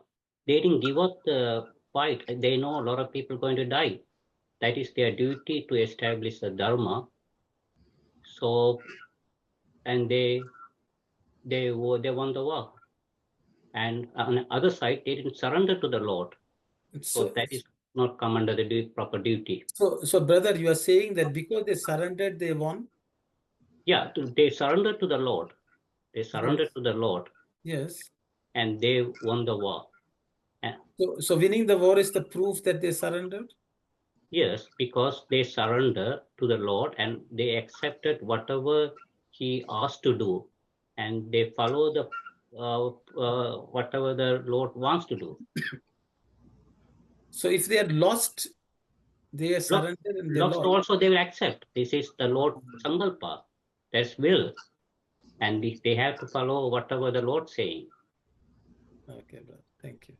They didn't give up the fight. They know a lot of people are going to die. That is their duty to establish the Dharma. So, and they won the war. And on the other side, they didn't surrender to the Lord. So that is not come under the proper duty. So brother, you are saying that because they surrendered, they won? Yeah, they surrendered to the Lord. They surrendered to the Lord. Yes. And they won the war. So winning the war is the proof that they surrendered? Yes, because they surrender to the Lord and they accepted whatever He asked to do, and they follow the whatever the Lord wants to do. So if they had lost, they surrendered and they lost lost. Also, they will accept. This is the Lord Sankalpa. That's will, and they have to follow whatever the Lord saying. Okay, brother. Thank you.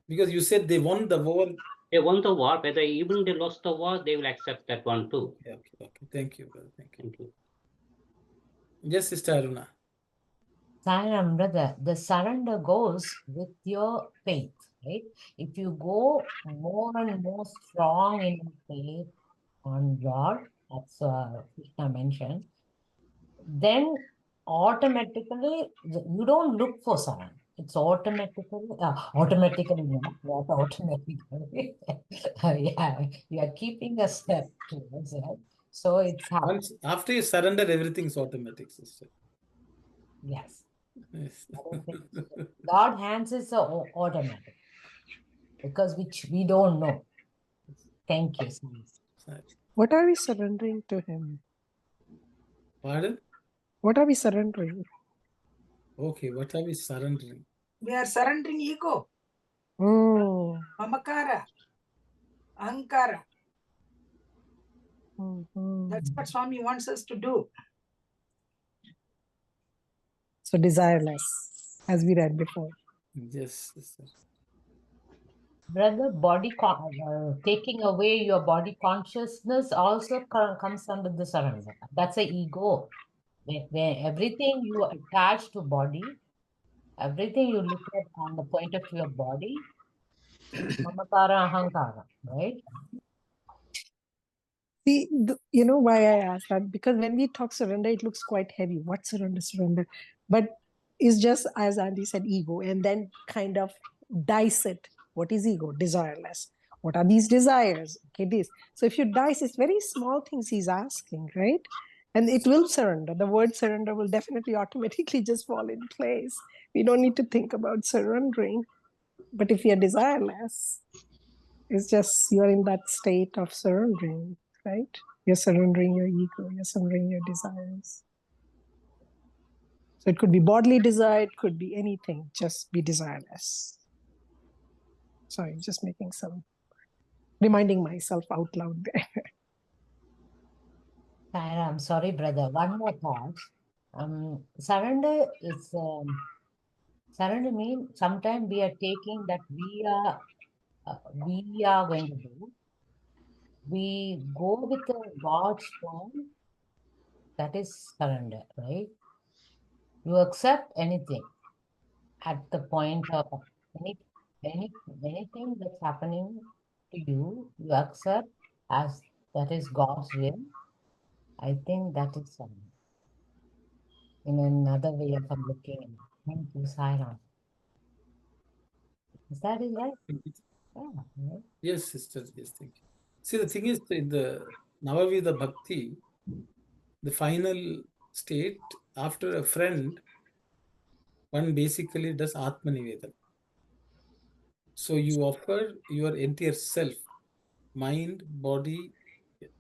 Because you said they won the war. They won the war, whether even they lost the war, they will accept that one too. Okay. Thank you, brother. Thank you. Yes, Sister Aruna. Sairam, brother, the surrender goes with your faith, right? If you go more and more strong in your faith on God, that's Krishna mentioned, then automatically you don't look for surrender. It's automatically, not automatically. Yeah, you are keeping a step towards it. So it's happening. After you surrender, everything's automatic, sister. Yes. Yes. I don't think so. God hands is automatic because which we don't know. Thank you. What are we surrendering to Him? Pardon? What are we surrendering? Okay, what are we surrendering? We are surrendering ego. Mamakara. Ahankara. That's what Swami wants us to do. So desireless, as we read before. Yes, sister. Brother, taking away your body consciousness also comes under the surrender. That's an ego. Where everything you attach to body, everything you look at on the point of your body, mamakara, ahankara, right? See, you know why I asked that? Because when we talk surrender, it looks quite heavy. What surrender? But it's just, as Andy said, ego. And then kind of dice it. What is ego? Desireless. What are these desires? Okay, this. So if you dice, it's very small things he's asking, right? And it will surrender. The word surrender will definitely automatically just fall in place. We don't need to think about surrendering. But if you're desireless, it's just you're in that state of surrendering, right? You're surrendering your ego, you're surrendering your desires. So it could be bodily desire, it could be anything, just be desireless. Sorry, just reminding myself out loud there. I'm sorry, brother. One more thought. Surrender means sometimes we are taking that we are going to do. We go with God's plan. That is surrender, right? You accept anything at the point of anything that's happening to you, you accept as that is God's will. I think that is surrender. In another way of looking at it. Thank you, Sairam. Is that right? right? Yes, sister. Yes, thank you. See, the thing is, in the Navavida Bhakti, the final state, after a friend, one basically does Atma Nivedana. So you offer your entire self, mind, body,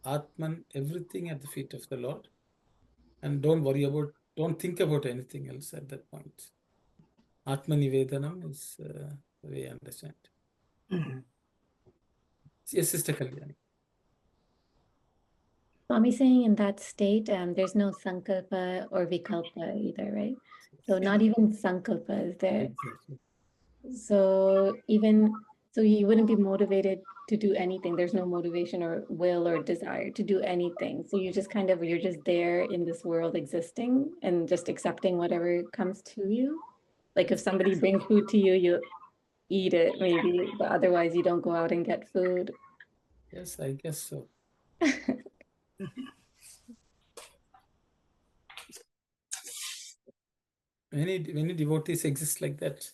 Atman, everything at the feet of the Lord. And don't think about anything else at that point. Atma Nivedanam is the way I understand. Yes, Sister Kalyani. Swami saying in that state, there's no sankalpa or vikalpa either, right? So not even sankalpa is there. Exactly. So you wouldn't be motivated to do anything. There's no motivation or will or desire to do anything. So you're just there in this world existing and just accepting whatever comes to you. Like if somebody brings food to you, you eat it maybe, but otherwise you don't go out and get food. Yes, I guess so. Many devotees exist like that.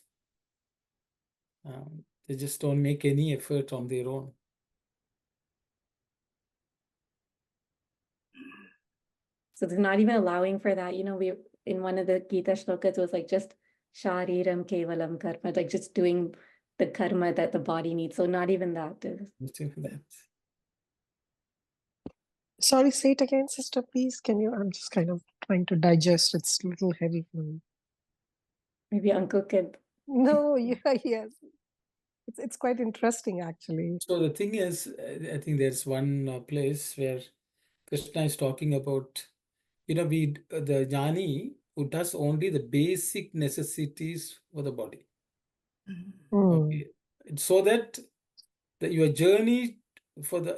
They just don't make any effort on their own. So they're not even allowing for that. We in one of the Gita shlokas was like just shariram kevalam karma, like just doing the karma that the body needs. So not even that is. Sorry, say it again, sister, please. Can you? I'm just kind of trying to digest. It's a little heavy for me. Maybe Uncle could. No, yeah, yes. It's quite interesting, actually. So the thing is, I think there's one place where Krishna is talking about, the jnani who does only the basic necessities for the body. Okay. So that your journey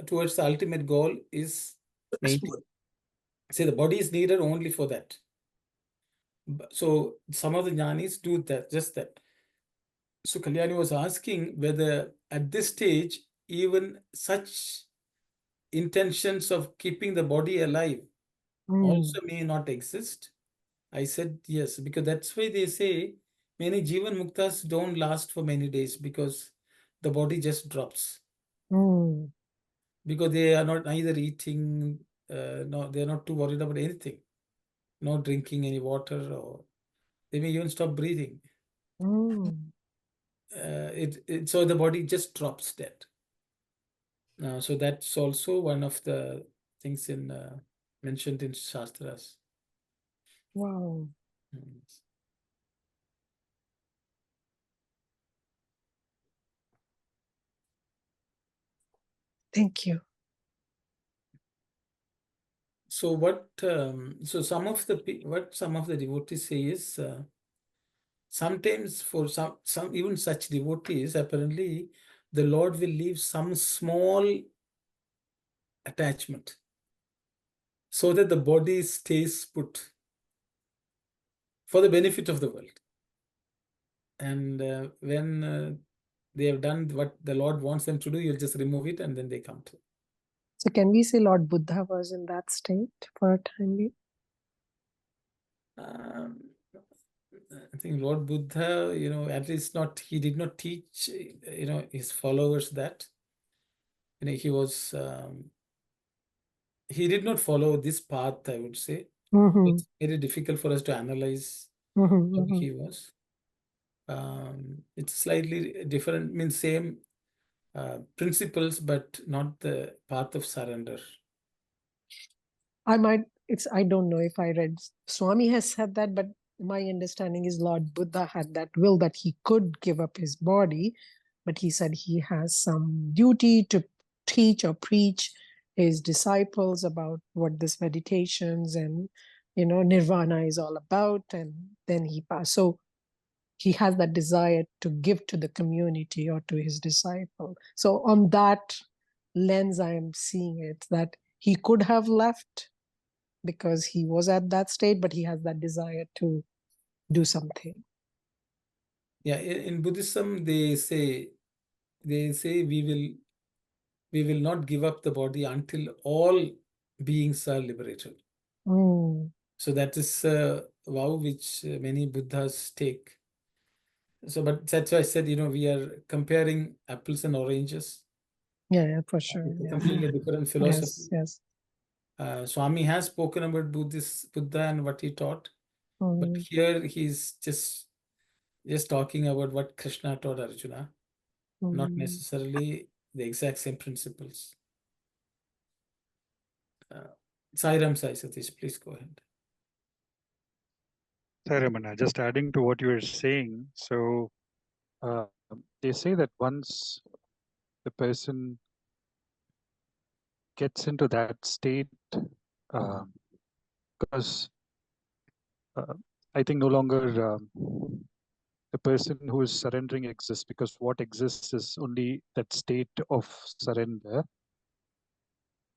towards the ultimate goal is maintained. See, the body is needed only for that. So some of the jnanis do that, just that. So Kalyani was asking whether at this stage, even such intentions of keeping the body alive also may not exist. I said yes, because that's why they say many Jivan Muktas don't last for many days because the body just drops. Because they are not either eating, no, they're not too worried about anything, not drinking any water, or they may even stop breathing. So the body just drops dead. So that's also one of the things mentioned in Shastras. Wow. Thank you. So what some of the devotees say is sometimes for some even such devotees, apparently the Lord will leave some small attachment so that the body stays put for the benefit of the world. And when they have done what the Lord wants them to do, you'll just remove it and then they come to. So can we say Lord Buddha was in that state for a time being? I think Lord Buddha, at least he did not teach, his followers that. He did not follow this path, I would say. It's very difficult for us to analyze how he was. It's slightly different, means same principles, but not the path of surrender. I don't know if I read, Swami has said that, but my understanding is Lord Buddha had that will that he could give up his body, but he said he has some duty to teach or preach his disciples about what this meditations and nirvana is all about, and then he passed. So he has that desire to give to the community or to his disciple. So on that lens, I am seeing it, that he could have left because he was at that state, but he has that desire to do something. Yeah, in Buddhism, they say we will not give up the body until all beings are liberated. So that is a vow which many Buddhas take. So, but that's why I said, we are comparing apples and oranges. Yeah, for sure. It's a Yeah. completely different philosophy. Yes. Swami has spoken about Buddha and what he taught, but here he's just talking about what Krishna taught Arjuna, not necessarily the exact same principles. Sairam Sai Satish, please go ahead. Sorry, Ramana, just adding to what you were saying. So they say that once the person gets into that state, because I think no longer the person who is surrendering exists, because what exists is only that state of surrender,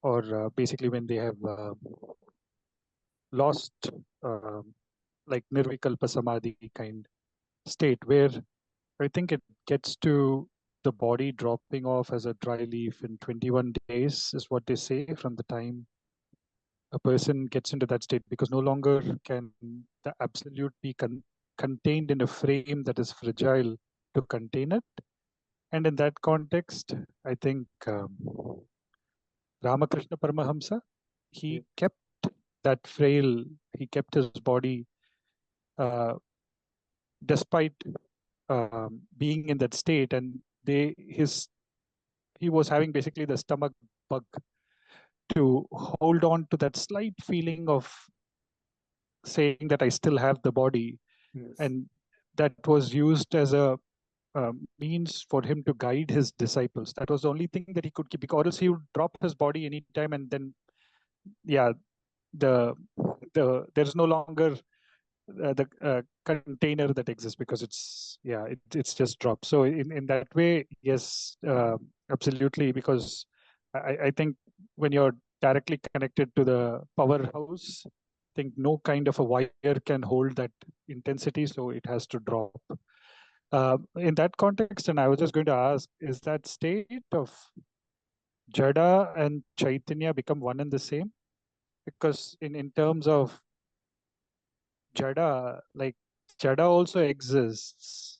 or basically when they have lost like nirvikalpa samadhi kind state, where I think it gets to the body dropping off as a dry leaf in 21 days is what they say, from the time a person gets into that state, because no longer can the absolute be contained in a frame that is fragile to contain it. And in that context, I think Ramakrishna Paramahamsa, he kept that frail, he kept his body despite being in that state, and he was having basically the stomach bug to hold on to that slight feeling of saying that I still have the body. Yes. And that was used as a means for him to guide his disciples. That was the only thing that he could keep, or else he would drop his body anytime, and then there's no longer the container that exists, because it's just dropped. So in that way, yes, absolutely, because I think when you're directly connected to the powerhouse, I think no kind of a wire can hold that intensity, so it has to drop. In that context, and I was just going to ask, is that state of Jada and Chaitanya become one and the same? Because in terms of Jada, like Jada also exists.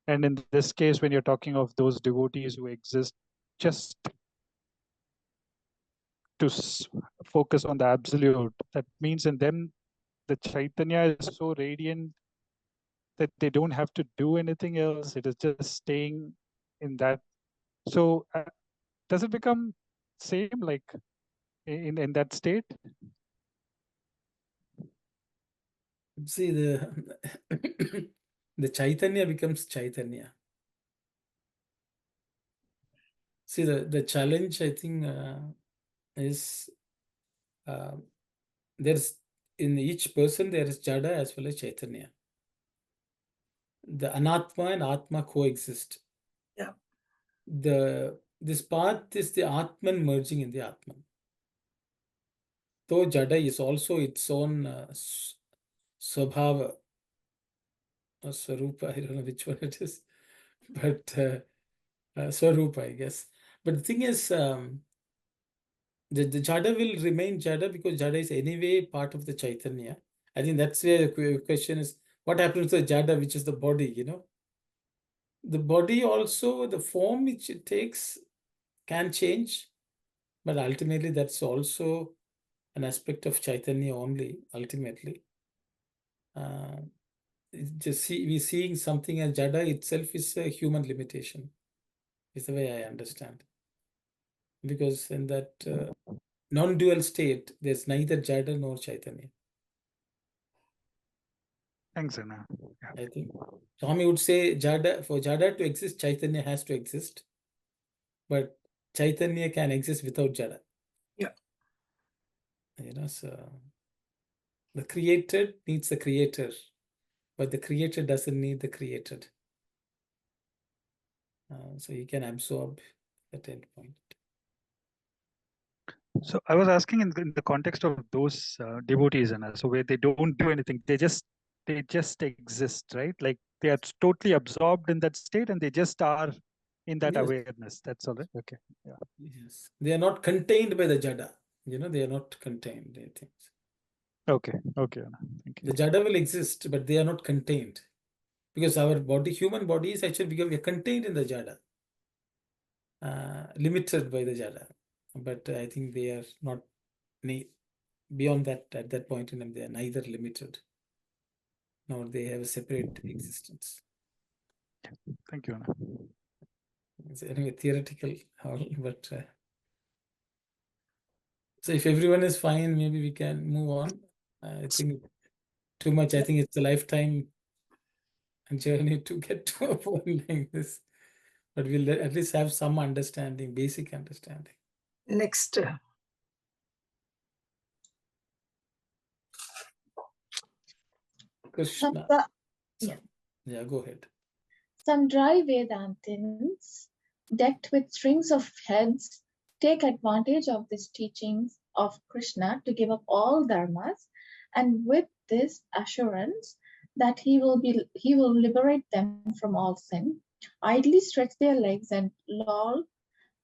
And in this case, when you're talking of those devotees who exist just to focus on the absolute, that means in them, the Chaitanya is so radiant that they don't have to do anything else. It is just staying in that. So does it become same like in that state? See, the Chaitanya becomes Chaitanya. See, the challenge, I think, is there's in each person there is Jada as well as Chaitanya. The Anatma and Atma coexist. Yeah. This path is the Atman merging in the Atman. Though Jada is also its own Swabhava or Swarupa, I don't know which one it is, but Swarupa, I guess. But the thing is, the Jada will remain Jada because Jada is anyway part of the Chaitanya. I think that's where the question is, what happens to the Jada, which is the body, The body also, the form which it takes can change, but ultimately that's also an aspect of Chaitanya only, ultimately. We're seeing something as Jada itself is a human limitation, is the way I understand. Because in that non-dual state, there's neither Jada nor Chaitanya. Thanks, Anna. I think Swami would say for Jada to exist, Chaitanya has to exist. But Chaitanya can exist without Jada. Yeah. So the created needs the creator, but the creator doesn't need the created. So he can absorb at end point. So I was asking in the context of those devotees, Anna, so where they don't do anything, they just exist, right? Like they are totally absorbed in that state, and they just are in that awareness. That's all right. Okay. Yeah. Yes. They are not contained by the Jada. They are not contained, I think. Okay. Okay. Anna. Thank you. The Jada will exist, but they are not contained. because our body, human body is actually become contained in the jada, limited by the jada. But I think they are not beyond that. At that point in time, they are neither limited nor they have a separate existence. Thank you, Anna. It's anyway theoretical, but so if everyone is fine, maybe we can move on. I think too much. I think it's a lifetime journey to get to a point like this, but we'll at least have some understanding, basic understanding. Next. Krishna. Yeah. Yeah, go ahead. Some dry Vedantins, decked with strings of heads, take advantage of these teachings of Krishna to give up all dharmas, and with this assurance that he will liberate them from all sin, idly stretch their legs and loll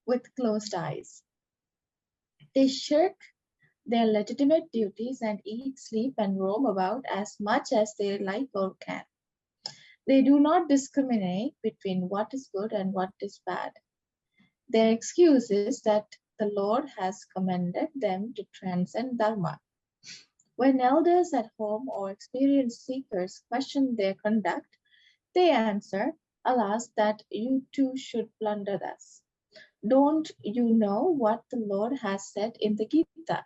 with closed eyes. They shirk their legitimate duties and eat, sleep, and roam about as much as they like or can. They do not discriminate between what is good and what is bad. Their excuse is that the Lord has commanded them to transcend dharma. When elders at home or experienced seekers question their conduct, they answer, alas, that you too should plunder thus. Don't you know what the Lord has said in the Geetha?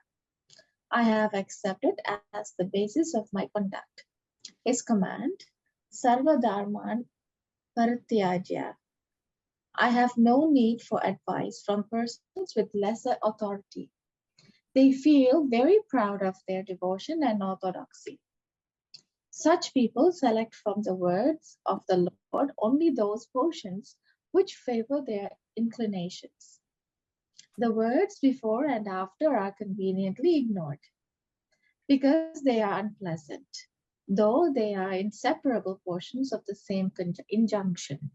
I have accepted as the basis of my conduct. His command, Sarva Dharman Parityajya. I have no need for advice from persons with lesser authority. They feel very proud of their devotion and orthodoxy. Such people select from the words of the Lord only those portions which favor their inclinations. The words before and after are conveniently ignored because they are unpleasant, though they are inseparable portions of the same injunction.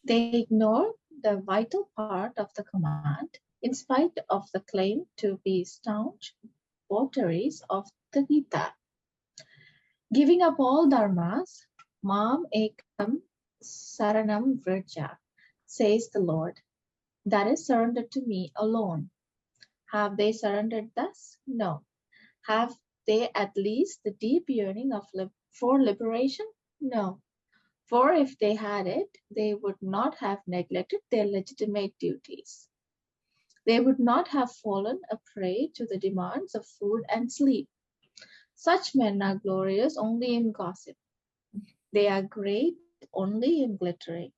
They ignore the vital part of the command in spite of the claim to be staunch votaries of the Gita. Giving up all dharmas, Mam Ekam Saranam Vraja, says the Lord, that is surrendered to me alone. Have they surrendered thus? No. Have they at least the deep yearning for liberation? No. For if they had it, they would not have neglected their legitimate duties. They would not have fallen a prey to the demands of food and sleep. Such men are glorious only in gossip. They are great only in glittering.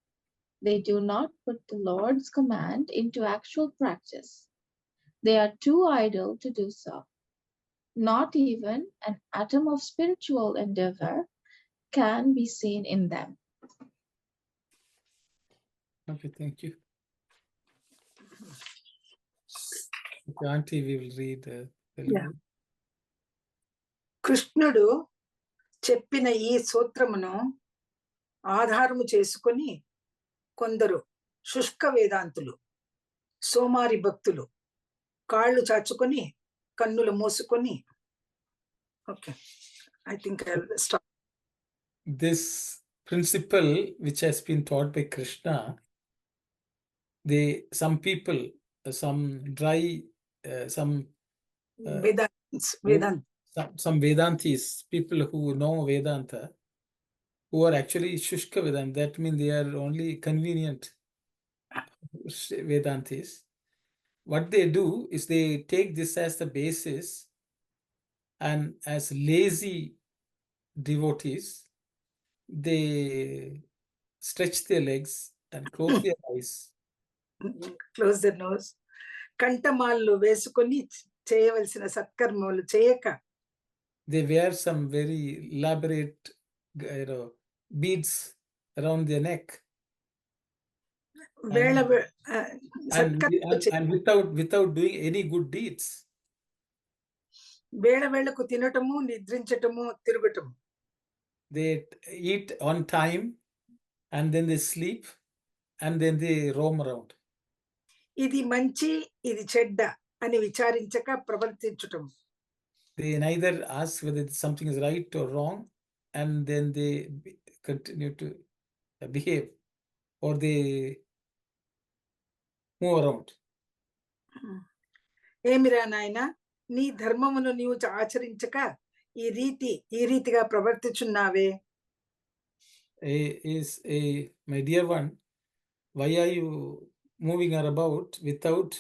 They do not put the Lord's command into actual practice. They are too idle to do so. Not even an atom of spiritual endeavor can be seen in them. Okay, thank you. Okay, Auntie, we will read Yeah. కృష్ణుడు చెప్పిన ఈ సూత్రమును ఆధారము చేసుకొని కొందరు శుష్క వేదాంతులు, సోమారి భక్తులు కాళ్ళు చాచుకొని కన్నులు మూసుకొని okay, I think I'll stop. This principle which has been taught by Krishna, some people, some dry, some Vedantis, people who know Vedanta, who are actually Shushka Vedanta, that means they are only convenient Vedantis. What they do is they take this as the basis, and as lazy devotees, they stretch their legs and close their eyes. Close their nose. కంఠమాళ్ళు వేసుకొని చేయవలసిన సత్కర్మలు చేయక they wear some very elaborate beads around their neck, and without doing any good deeds. వేళ వేళకు తినటము, నిద్రించటము, తిరగటము. They eat on time and then they sleep and then they roam around. ఇది మంచి, ఇది చెడ్డ అని విచారించక ప్రవర్తించటం. They neither ask whether something is right or wrong, and then they continue to behave, or they move around. ఏమిరా నాయన, నీ ధర్మమును నీవు ఆచరించక ఈ రీతిగా ప్రవర్తించున్నావే. My dear one, why are you moving about without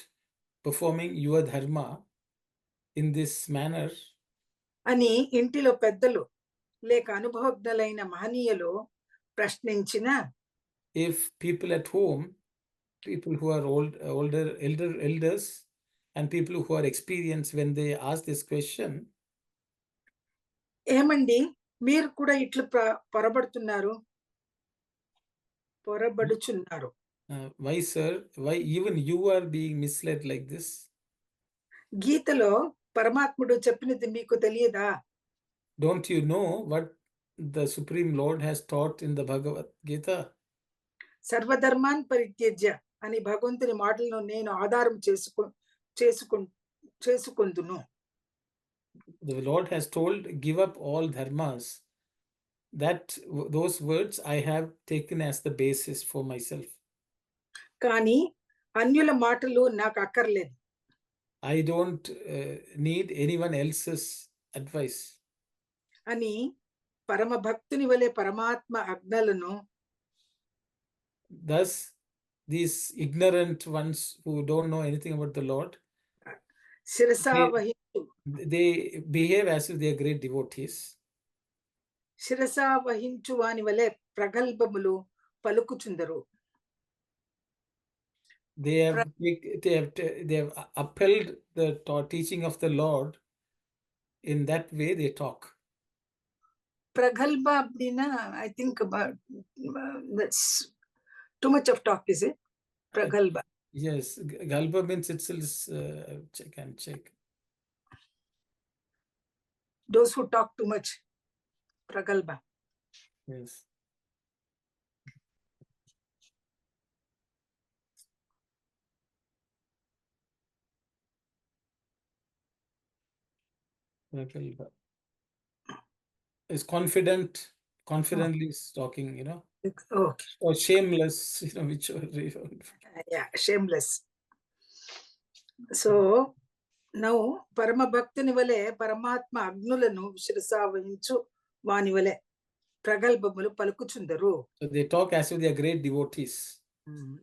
performing your dharma in this manner? అని ఇంటిలో పెద్దలు లేక అనుభవజ్ఞులైన మహనీయులు ప్రశ్నించిన, if people at home, people who are elders and people who are experienced, when they ask this question, ఏమండి మీరు కూడా ఇట్లు పొరబడుచున్నారు. why sir, why even you are being misled like this? గీతలో పరమాత్ముడు చెప్పినది మీకు తెలియదా? Don't you know what the Supreme Lord has taught in the Bhagavad Gita? సర్వధర్మాన్ పరిత్యజ్య అని భగవంతుని మాటలను నేను ఆధారం చేసుకుందును. The Lord has told, give up all dharmas. Those words I have taken as the basis for myself. కానీ అన్యుల మాటలు నాకు అక్కర్లేదు. I don't need anyone else's advice. అని పరమ భక్తుని వలె పరమాత్మ ఆజ్ఞలను, thus these ignorant ones who don't know anything about the Lord, శిరసా వహించు, they behave as if they are great devotees. శిరసా వహించు వాని వలె ప్రగల్భములు పలుకుచుందరు. They have upheld the teaching of the Lord. In that way they talk. Pragalba அப்படினா, I think about that's too much of talk, is it? Pragalba. Yes, galba means itself check. Those who talk too much, pragalba. Yes. Pragalba is confidently talking, you know. Okay. Or shameless, you know, whichever. Yeah, shameless. So now parama bhaktuni vale paramatma agnuలను శిరసా వహించు వాని వలె ప్రగల్భములు పలుకుచుందరు. So they talk as if they are great devotees.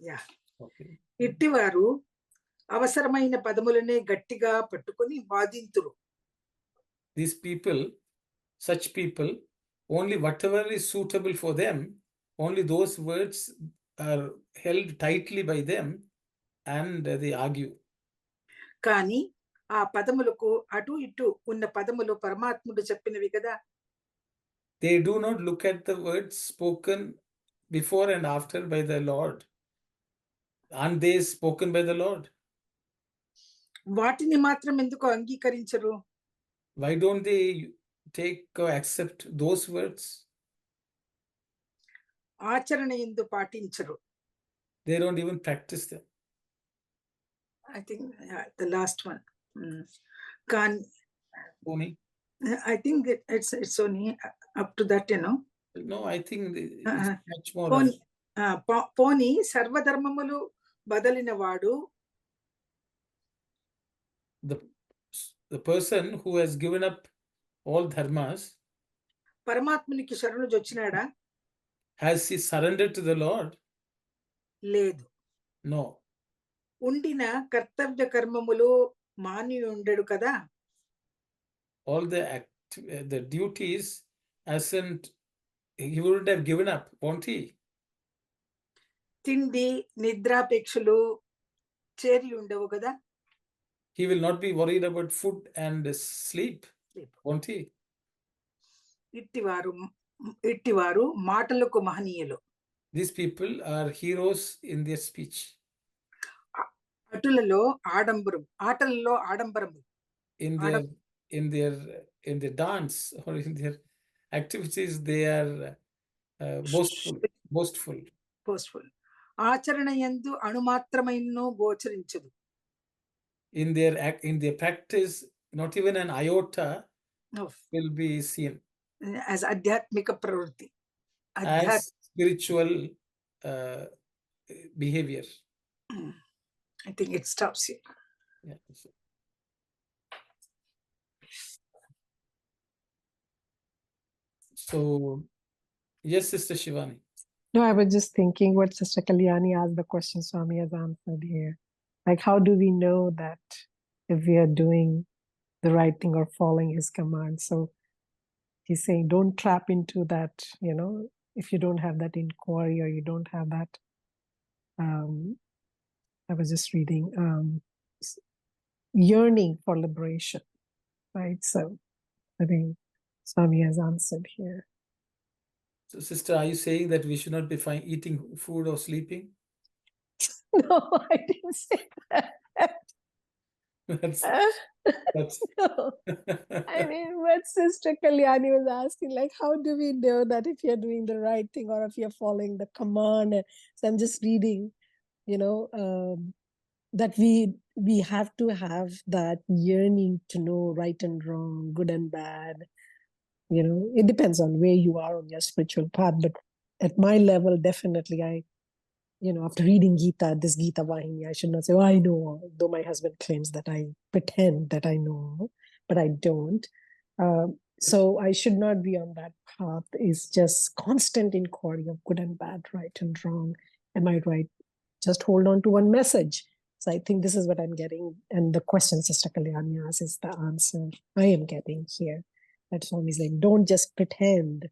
Yeah. Okay. ఇట్టివారు అవసరమైన పదములనే గట్టిగా పట్టుకొని వాదింతురు. These people, such people, only whatever is suitable for them, only those words are held tightly by them and they argue. కానీ ఆ పదములకు అటు ఇటు ఉన్న పదములు పరమాత్ముడు చెప్పినవి కదా. They do not look at the words spoken before and after by the Lord. Aren't they spoken by the Lord? వాటిని మాత్రం ఎందుకు అంగీకరించరు? Why don't they accept those words? ఆచరణ యందు పాటించరు. They don't even practice them. I think the last one. Only. I think it's only up to that, you know. No, I think it's much more. పోని సర్వధర్మములు బదలిన వాడు, the person who has given up all dharmas, పరమాత్మునికి శరణు జొచ్చినాడా? has he surrendered to the Lord? లేదు. No. ఉండిన కర్తవ్య కర్మములు మాని ఉండడు కదా. All the duties, he wouldn't have given up, won't he? తిండి నిద్రాపేక్షలు చేరి ఉండవు కదా. He will not be worried about food and sleep, won't he? ఇట్టివారు మాటలకు మహనీయులు. These people are heroes in their speech. ఆటలలో ఆడంబరము. In their dance or in their activities, they are boastful. ఆచరణ యందు అణుమాత్రమైనను గోచరించదు. In their practice, not even an iota will be seen. As adhyatmika pravritti, as spiritual behavior. I think it stops here. Yeah. So, yes, Sister Shivani. No, I was just thinking what Sister Kalyani asked the question Swami has answered here. Like, how do we know that if we are doing the right thing or following his command? So he's saying, don't trap into that, you know, if you don't have that inquiry or you don't have that. I was just reading yearning for liberation, right? So I think Swami has answered here. So, sister, are you saying that we should not be eating food or sleeping? No, I didn't say that. That's No. I mean, what Sister Kalyani was asking, like, how do we know that if you're doing the right thing or if you're following the command? So I'm just reading, you know, that we have to have that yearning to know right and wrong, good and bad. You know, it depends on where you are on your spiritual path. But at my level, definitely, you know, after reading Geetha, this Geetha Vahini, I should not say, oh, I know, though my husband claims that I pretend that I know, but I don't. So I should not be on that path. It's just constant inquiry of good and bad, right and wrong. Am I right? Just hold on to one message. So I think this is what I'm getting. And the question Sister Kalyani asks is the answer I am getting here. That Swami is like, don't just pretend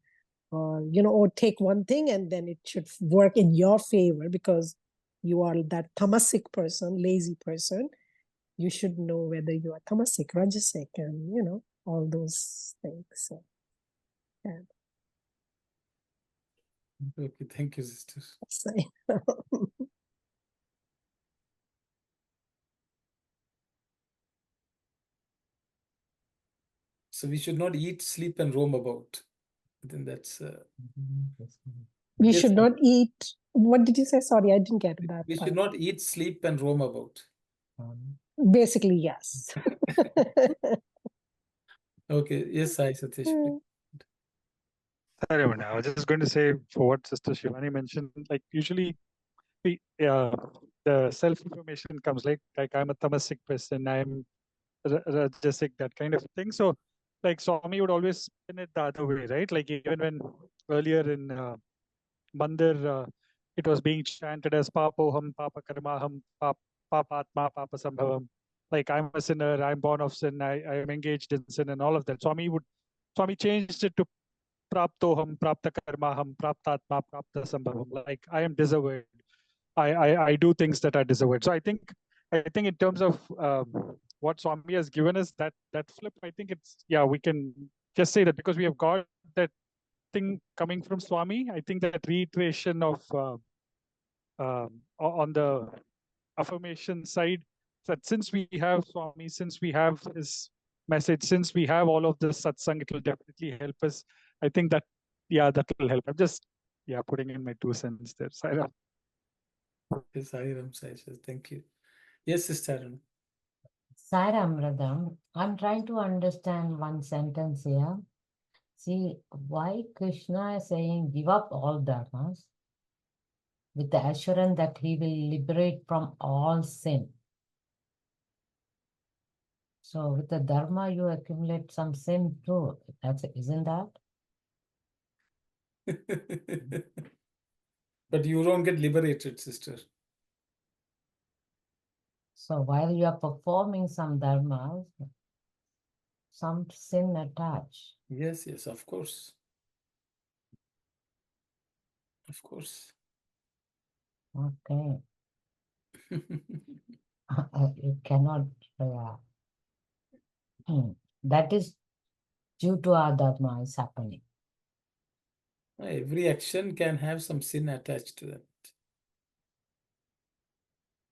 or, you know, or take one thing and then it should work in your favor because you are that tamasic person, lazy person. You should know whether you are tamasic, rajasic, and, you know, all those things. So, yeah. Okay, thank you, sister. So, so we should not eat, sleep, and roam about. I think that's. we Yes, should not eat. What did you say? Sorry, I didn't get that. we part. should not eat, sleep, and roam about. Basically, yes. Okay. Yes, Sai Satish. please. Sorry, Amanda, I was just going to say for what Sister Shivani mentioned, like usually the self-information comes like I'm a tamasic person, I'm rajasic, that kind of thing. So like Swami would always spin it the other way, right? Like even when earlier in Mandir, it was being chanted as Papoham, Papa Karmaham, Papatma, Papa Sambhavam. Like I'm a sinner, I'm born of sin, I am engaged in sin and all of that. Swami changed it to Praptoham, Prapta Karmaham, Praptatma, Prapta Sambhavam. Like I am deserved. I do things that are deserved. So I think in terms of what Swami has given us, that flip, I think it's, yeah, we can just say that because we have got that thing coming from Swami. I think that reiteration of on the affirmation side, that since we have Swami, since we have his message, since we have all of this satsang, it will definitely help us. I think that, yeah, that will help. I'm just, yeah, putting in my 2 cents there. Sairam. Yes, Sairam, Sai. Thank you. Yes, Sister Aruna. Sairam, Radham, I'm trying to understand one sentence here. See, why Krishna is saying give up all dharmas with the assurance that he will liberate from all sin. So with the dharma, you accumulate some sin too. Isn't that? But you don't get liberated, sister. So while you are performing some dharmas, some sin attached. Yes, of course. Of course. Okay. You cannot, that is due to our dharma is happening. Every action can have some sin attached to it.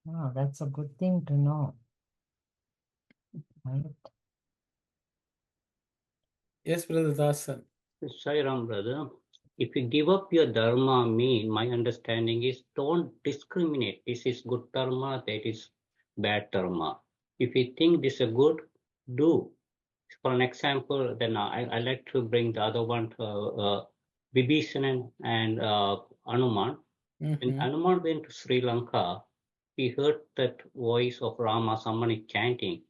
Oh, that's a good thing to know. Right? Yes, Brother Dasan. Sairam, brother. If you give up your dharma, my understanding is don't discriminate. This is good dharma, that is bad dharma. If you think this is good, do. For an example, then I like to bring the other one, Vibhishanan and Hanuman. When Hanuman went to Sri Lanka, he heard that voice of Rama, someone is chanting.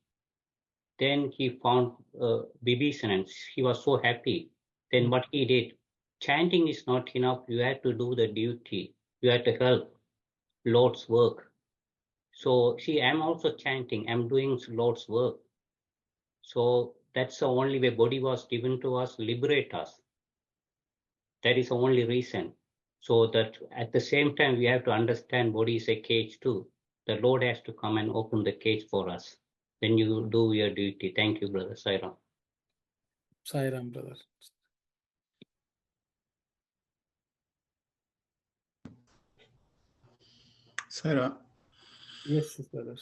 Then he found Vibhishanan. He was so happy. Then what he did, chanting is not enough. You have to do the duty. You have to help Lord's work. So see, I'm also chanting. I'm doing Lord's work. So that's the only way body was given to us, liberate us. That is the only reason. So that at the same time, we have to understand body is a cage too. The Lord has to come and open the cage for us. Then you do your duty. Thank you, Brother Sairam. Sairam, brother. Sarah, Yes, brother.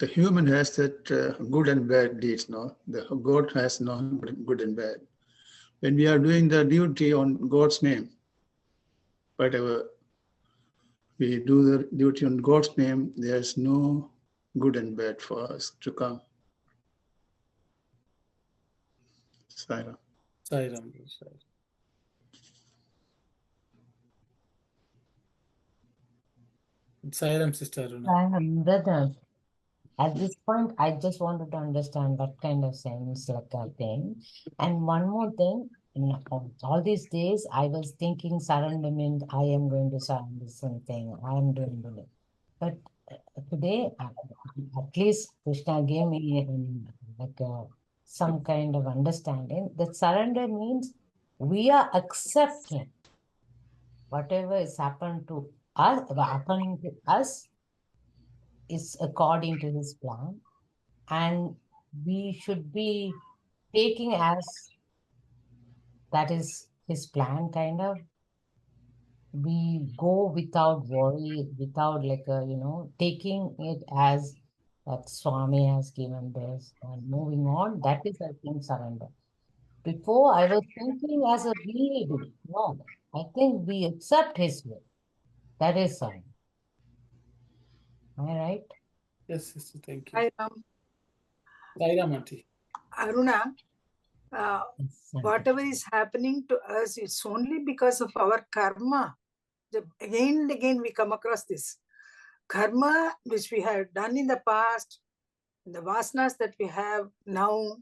the human has that good and bad deeds, no? The God has no good and bad. When we are doing the duty on God's name, whatever we do the duty on God's name, there's no good and bad for us to come. Sarah. Sairam. Sairam, Sister Aruna. Brother, at this point, I just wanted to understand what kind of sense like a thing. And one more thing, all these days, I was thinking surrender means I am going to surrender something, I am doing it. But today, at least Krishna gave me some kind of understanding that surrender means we are accepting whatever is happening to us is according to his plan, and we should be taking as that is his plan, kind of. We go without worry, without taking it as that Swami has given this and moving on. That is, I think, surrender. Before I was thinking as a we do. No, I think we accept his will. That is surrender. Am I right? Yes, sister, thank you. Sairam. Sairam, auntie. Aruna, whatever is happening to us, it's only because of our karma. Again and again we come across this. Karma which we have done in the past, the vasanas that we have now,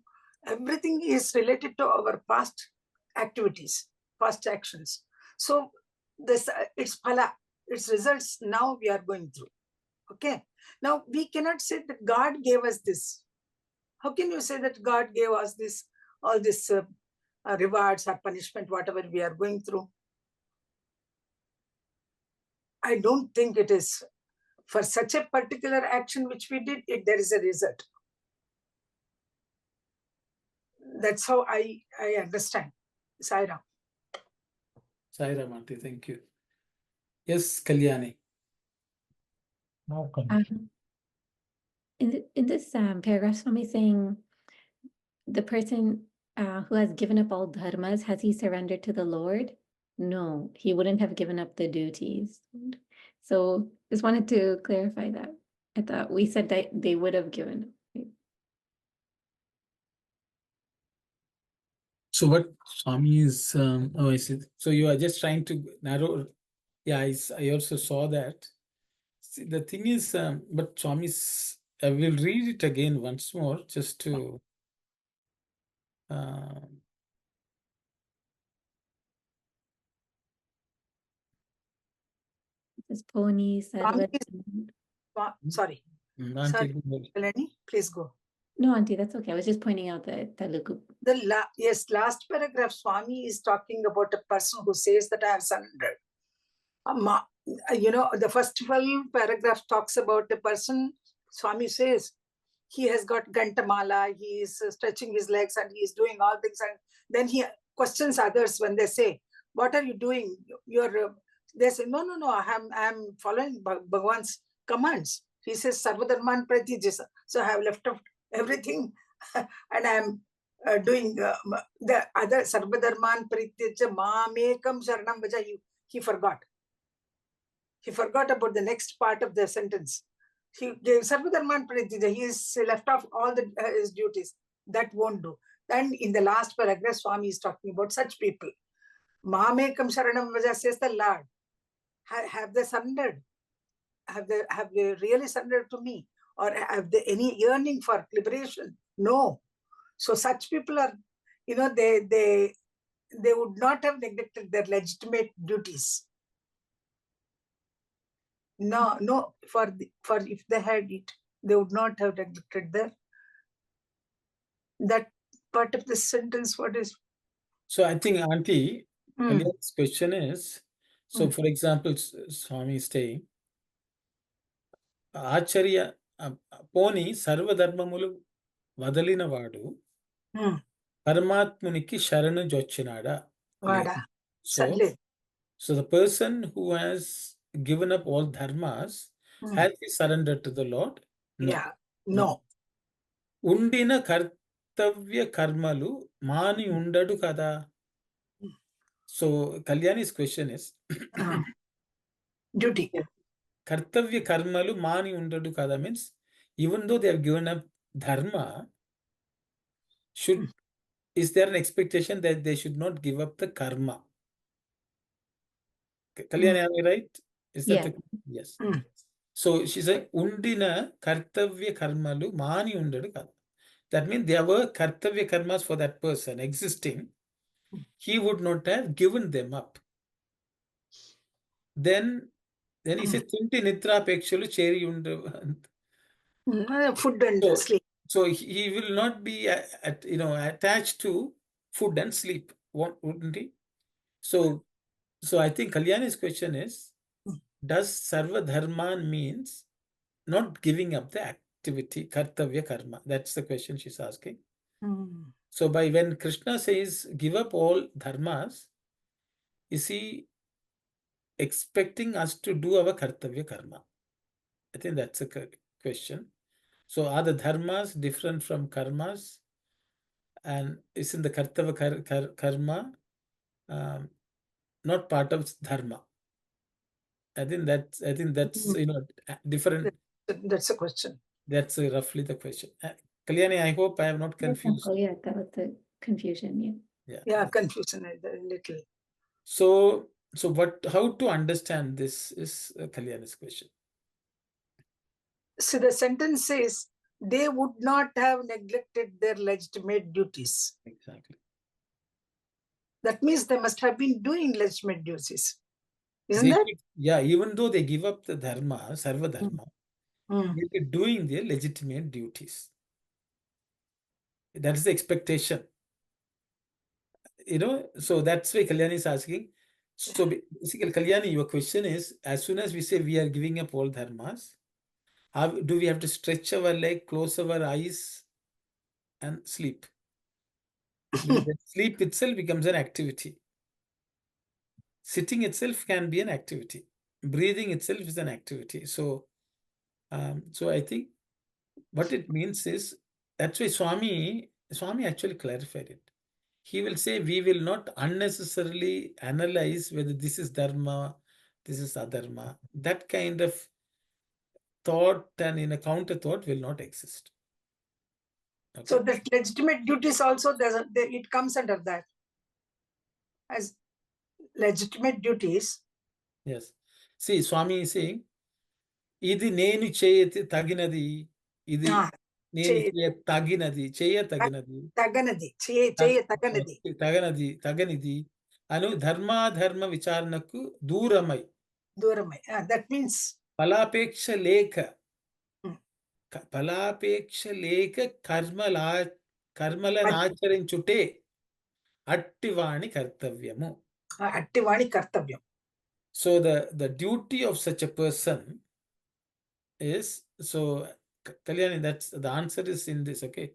everything is related to our past activities, past actions. So this it's phala, its results now we are going through. Okay. Now we cannot say that God gave us this. How can you say that God gave us this, all this rewards or punishment, whatever we are going through? I don't think it is. For such a particular action which we did, there is a result. That's how I understand. Sairam. Sairam, auntie, thank you. Yes, Kalyani. In this paragraph, Swami is saying the person who has given up all dharmas, has he surrendered to the Lord? No, he wouldn't have given up the duties. So just wanted to clarify that. I thought we said that they would have given up. Right? So what Swami is, I see. So you are just trying to narrow. Yeah, I also saw that. See, the thing is, but Swami's, I will read it again once more just to. This pony said. Sorry. Sorry, Eleni, please go. No, auntie, that's okay. I was just pointing out the Telugu. Yes, last paragraph, Swami is talking about a person who says that I have surrendered. The first 12 paragraphs talks about the person. Swami says he has got Gantamala, he is stretching his legs and he is doing all things. And then he questions others when they say, what are you doing? They say, no, I am following Bhagawan's commands. He says, Sarvadharman Pratijasa. So I have left off everything and I am doing the other Sarvadharman Pratijasa Mamekam Sharanam Vaja. He forgot. He forgot about the next part of the sentence. He gave Sarvadharman Pratijasa. He is left off all his duties. That won't do. Then in the last paragraph, Swami is talking about such people. Mamekam Sharanam Vraja says the Lord. Have they surrendered? Have they really surrendered to me? Or have they any yearning for liberation? No. So such people are, they would not have neglected their legitimate duties. No, for if they had it, they would not have neglected that part of the sentence. What is? So I think, Auntie, Hmm. Kalyan's question is, so for example, Swami is saying, Acharya Poni Sarvadharmamulu వదలిన వాడు పరమాత్మునికి శరణు జొచ్చినాడా? Vada. So the person who has given up all dharmas, has he surrendered to the Lord? No. Yeah. No. ఉండిన కర్తవ్య కర్మలు మాని ఉండడు కదా. So Kalyani's question is duty. Kartavya karmalu mani undadu kada means even though they have given up dharma, is there an expectation that they should not give up the karma? Kalyani, am I right? Is that yes? So she said undina kartavya karmalu mani undadu kada. That means there were kartavya karmas for that person existing. He would not have given them up. Then he says Tunti nitra pekshulu cheri undu. Food and sleep. So he will not be attached to food and sleep, wouldn't he? So I think Kalyani's question is, does sarva dharman means not giving up the activity, kartavya karma? That's the question she's asking. So by when Krishna says give up all dharmas, is he expecting us to do our kartavya karma? I think that's a question. So are the dharmas different from karmas? And isn't the kartava karma not part of dharma? I think that's different. That's a question. That's roughly the question. Kalyani, I hope I have not confused. Oh yeah, that was the confusion. Yeah, confusion a little. So how to understand this is Kalyani's question. So the sentence says they would not have neglected their legitimate duties. Exactly. That means they must have been doing legitimate duties. Isn't that? Yeah, even though they give up the dharma, sarva dharma, they'll be doing their legitimate duties. That is the expectation. So that's why Kalyani is asking. So basically, Kalyani, your question is, as soon as we say we are giving up all dharmas, do we have to stretch our leg, close our eyes, and sleep? Sleep itself becomes an activity. Sitting itself can be an activity. Breathing itself is an activity. So I think what it means is, that's why Swami actually clarified it. He will say we will not unnecessarily analyze whether this is dharma, this is adharma. That kind of thought and in a counter thought will not exist. Okay. So the legitimate duties also, it comes under that as legitimate duties. Yes. See, Swami is saying, Idi nenu cheyati taginadi, idi nenu taginadi, cheya taginadi. Taganadi, cheya taganadi. Taganidi. Anu dharma vicharanaku duramai. That means Palapeksha leka. Palapeksha leka karmala nacharinchute attivani kartavyamu. Attivani kartavyam. So the duty of such a person is, so Kalyani, that's the answer is in this, okay?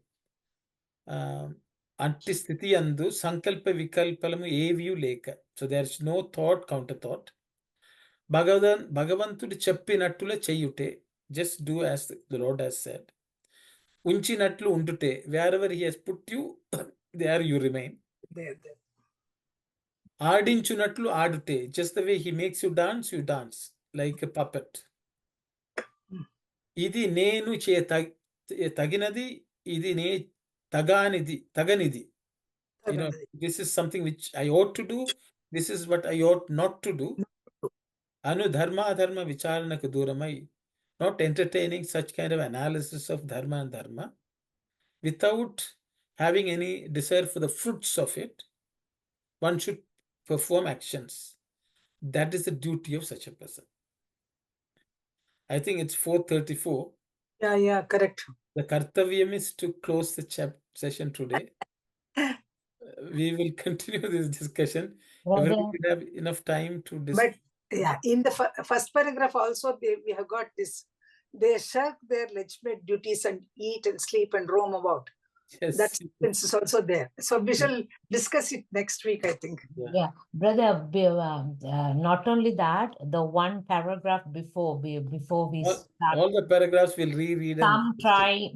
Antisthiti andu sankalpa vikalpalamu eviyu leka. So there's no thought, counter thought. Bhagavantudu cheppinattula cheyyute. Just do as the Lord has said. Unchinatlu undute. Wherever he has put you, there you remain. There. Aadinchunatlu aadute. Just the way he makes you dance like a puppet. Idi nenu che taginadi, idi ne taganidi. This is something which I ought to do. this is what I ought not to do. Anu dharma adharma vicharanaku duramai. Not entertaining such kind of analysis of dharma and dharma without having any desire for the fruits of it. One should perform actions. That is the duty of such a person. I think it's 4:34. Yeah, correct. The kartavyam is to close the session today. We will continue this discussion. Everybody will have enough time to discuss. But yeah, in the first paragraph also, we have got this. They shirk their legitimate duties and eat and sleep and roam about. Yes. That sentence is also there. So we shall discuss it next week, I think. Yeah, brother, not only that, the one paragraph before we start, all the paragraphs we'll reread and some try,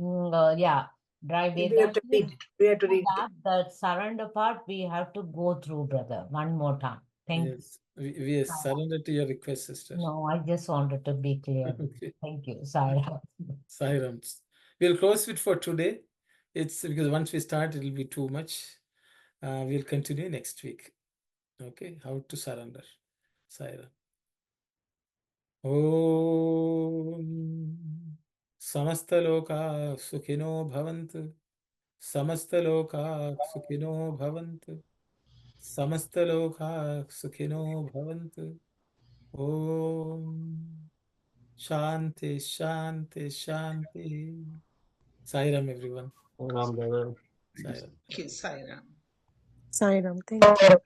dry We have to read it. We have to read it. The surrender part we have to go through, brother, one more time. Thank you. Yes, we surrender to your request, sister. No, I just wanted to be clear. Okay. Thank you. Sorry. Sairam. We'll close it for today. It's because once we start, it will be too much. We'll continue next week. Okay, how to surrender. Sairam. Om Samastaloka Sukhino Bhavantu. Samastaloka Sukhino Bhavantu. Samastaloka Sukhino Bhavantu. Om Shanti, Shanti, Shanti. Sairam, everyone. Ram, brother. Sairam. Thank you, Sairam. Sairam, thank you.